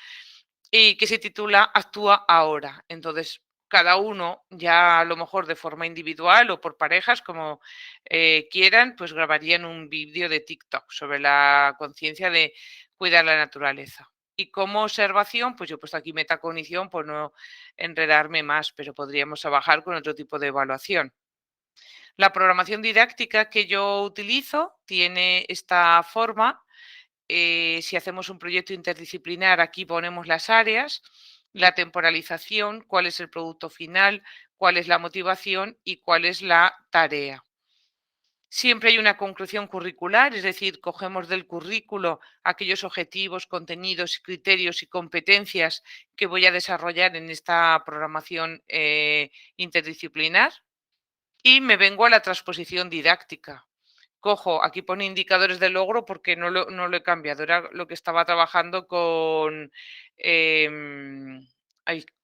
y que se titula Actúa ahora. Entonces, cada uno, ya a lo mejor de forma individual o por parejas, como quieran, pues grabarían un vídeo de TikTok sobre la conciencia de cuidar la naturaleza. Y como observación, pues yo he puesto aquí metacognición por no enredarme más, pero podríamos trabajar con otro tipo de evaluación. La programación didáctica que yo utilizo tiene esta forma. Si hacemos un proyecto interdisciplinar, aquí ponemos las áreas, la temporalización, cuál es el producto final, cuál es la motivación y cuál es la tarea. Siempre hay una conclusión curricular, es decir, cogemos del currículo aquellos objetivos, contenidos, criterios y competencias que voy a desarrollar en esta programación interdisciplinar y me vengo a la transposición didáctica. Cojo, aquí pone indicadores de logro porque no lo he cambiado, era lo que estaba trabajando con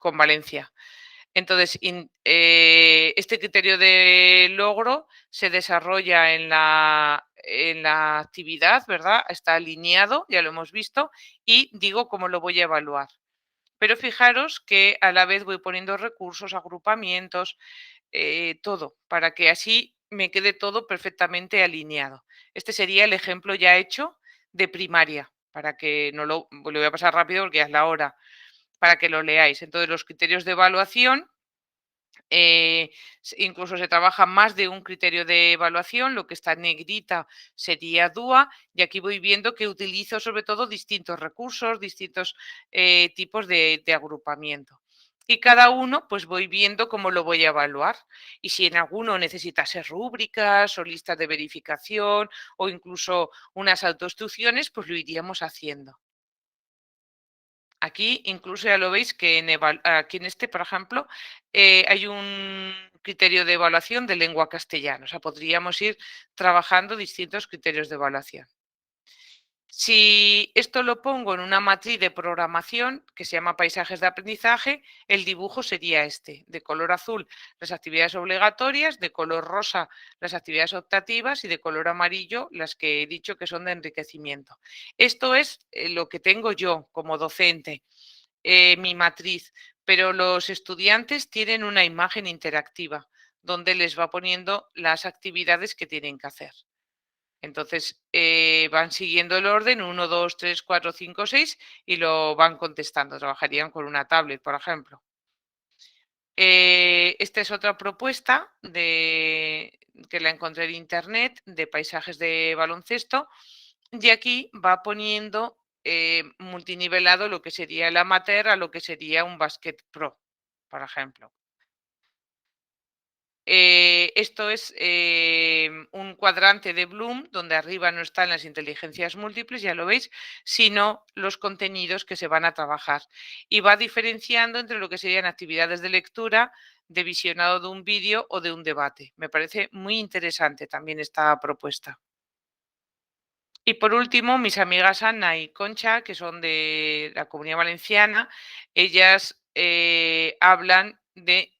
Valencia. Entonces, este criterio de logro se desarrolla en la actividad, ¿verdad? Está alineado, ya lo hemos visto, y digo cómo lo voy a evaluar. Pero fijaros que a la vez voy poniendo recursos, agrupamientos, todo, para que así me quede todo perfectamente alineado. Este sería el ejemplo ya hecho de primaria, para que no lo voy a pasar rápido porque ya es la hora, para que lo leáis. Entonces, los criterios de evaluación Incluso se trabaja más de un criterio de evaluación, lo que está en negrita sería DUA, y aquí voy viendo que utilizo sobre todo distintos recursos, distintos tipos de agrupamiento. Y cada uno, pues voy viendo cómo lo voy a evaluar. Y si en alguno necesitase rúbricas o listas de verificación o incluso unas autoinstrucciones, pues lo iríamos haciendo. Aquí incluso ya lo veis que aquí en este, por ejemplo, hay un criterio de evaluación de lengua castellana. O sea, podríamos ir trabajando distintos criterios de evaluación. Si esto lo pongo en una matriz de programación que se llama paisajes de aprendizaje, el dibujo sería este: de color azul las actividades obligatorias, de color rosa las actividades optativas y de color amarillo las que he dicho que son de enriquecimiento. Esto es lo que tengo yo como docente, mi matriz, pero los estudiantes tienen una imagen interactiva donde les va poniendo las actividades que tienen que hacer. Entonces van siguiendo el orden 1, 2, 3, 4, 5, 6 y lo van contestando. Trabajarían con una tablet, por ejemplo. Esta es otra propuesta que la encontré en internet de paisajes de baloncesto. Y aquí va poniendo multinivelado lo que sería el amateur a lo que sería un basket pro, por ejemplo. Esto es un cuadrante de Bloom donde arriba no están las inteligencias múltiples, ya lo veis, sino los contenidos que se van a trabajar. Y va diferenciando entre lo que serían actividades de lectura, de visionado de un vídeo o de un debate. Me parece muy interesante también esta propuesta. Y por último, mis amigas Ana y Concha, que son de la Comunidad Valenciana, ellas hablan de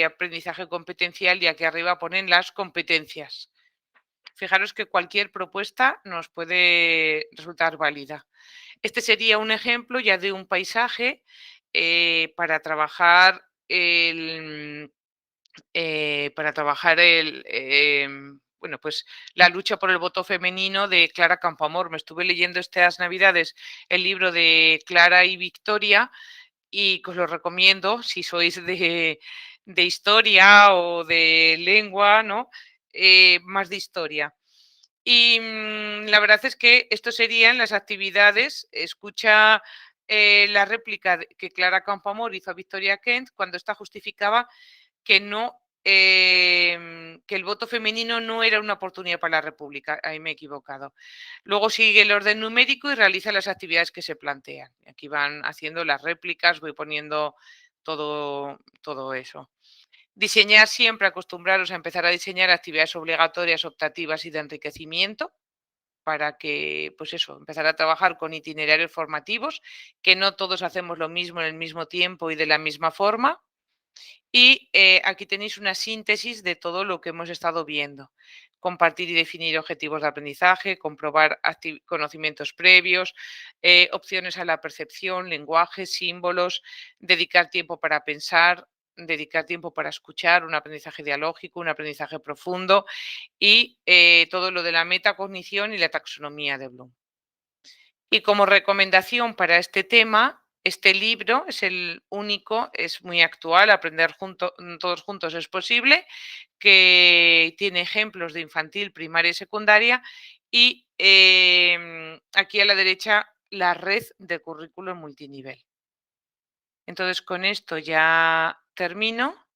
aprendizaje competencial y aquí arriba ponen las competencias. Fijaros que cualquier propuesta nos puede resultar válida. Este sería un ejemplo ya de un paisaje para trabajar bueno, pues la lucha por el voto femenino de Clara Campoamor. Me estuve leyendo estas Navidades el libro de Clara y Victoria y os lo recomiendo si sois de historia o de lengua, ¿no? Más de historia. Y la verdad es que esto serían las actividades. Escucha la réplica que Clara Campoamor hizo a Victoria Kent cuando esta justificaba que no, que el voto femenino no era una oportunidad para la República. Ahí me he equivocado. Luego sigue el orden numérico y realiza las actividades que se plantean. Aquí van haciendo las réplicas, voy poniendo todo eso. Diseñar siempre, acostumbraros a empezar a diseñar actividades obligatorias, optativas y de enriquecimiento para que, pues eso, empezar a trabajar con itinerarios formativos, que no todos hacemos lo mismo en el mismo tiempo y de la misma forma. Y aquí tenéis una síntesis de todo lo que hemos estado viendo. Compartir y definir objetivos de aprendizaje, comprobar conocimientos previos, opciones a la percepción, lenguaje, símbolos, dedicar tiempo para pensar, dedicar tiempo para escuchar, un aprendizaje dialógico, un aprendizaje profundo y todo lo de la metacognición y la taxonomía de Bloom. Y como recomendación para este tema, este libro es el único, es muy actual, aprender todos juntos es posible, que tiene ejemplos de infantil, primaria y secundaria y aquí a la derecha la red de currículum multinivel. Entonces con esto ya termino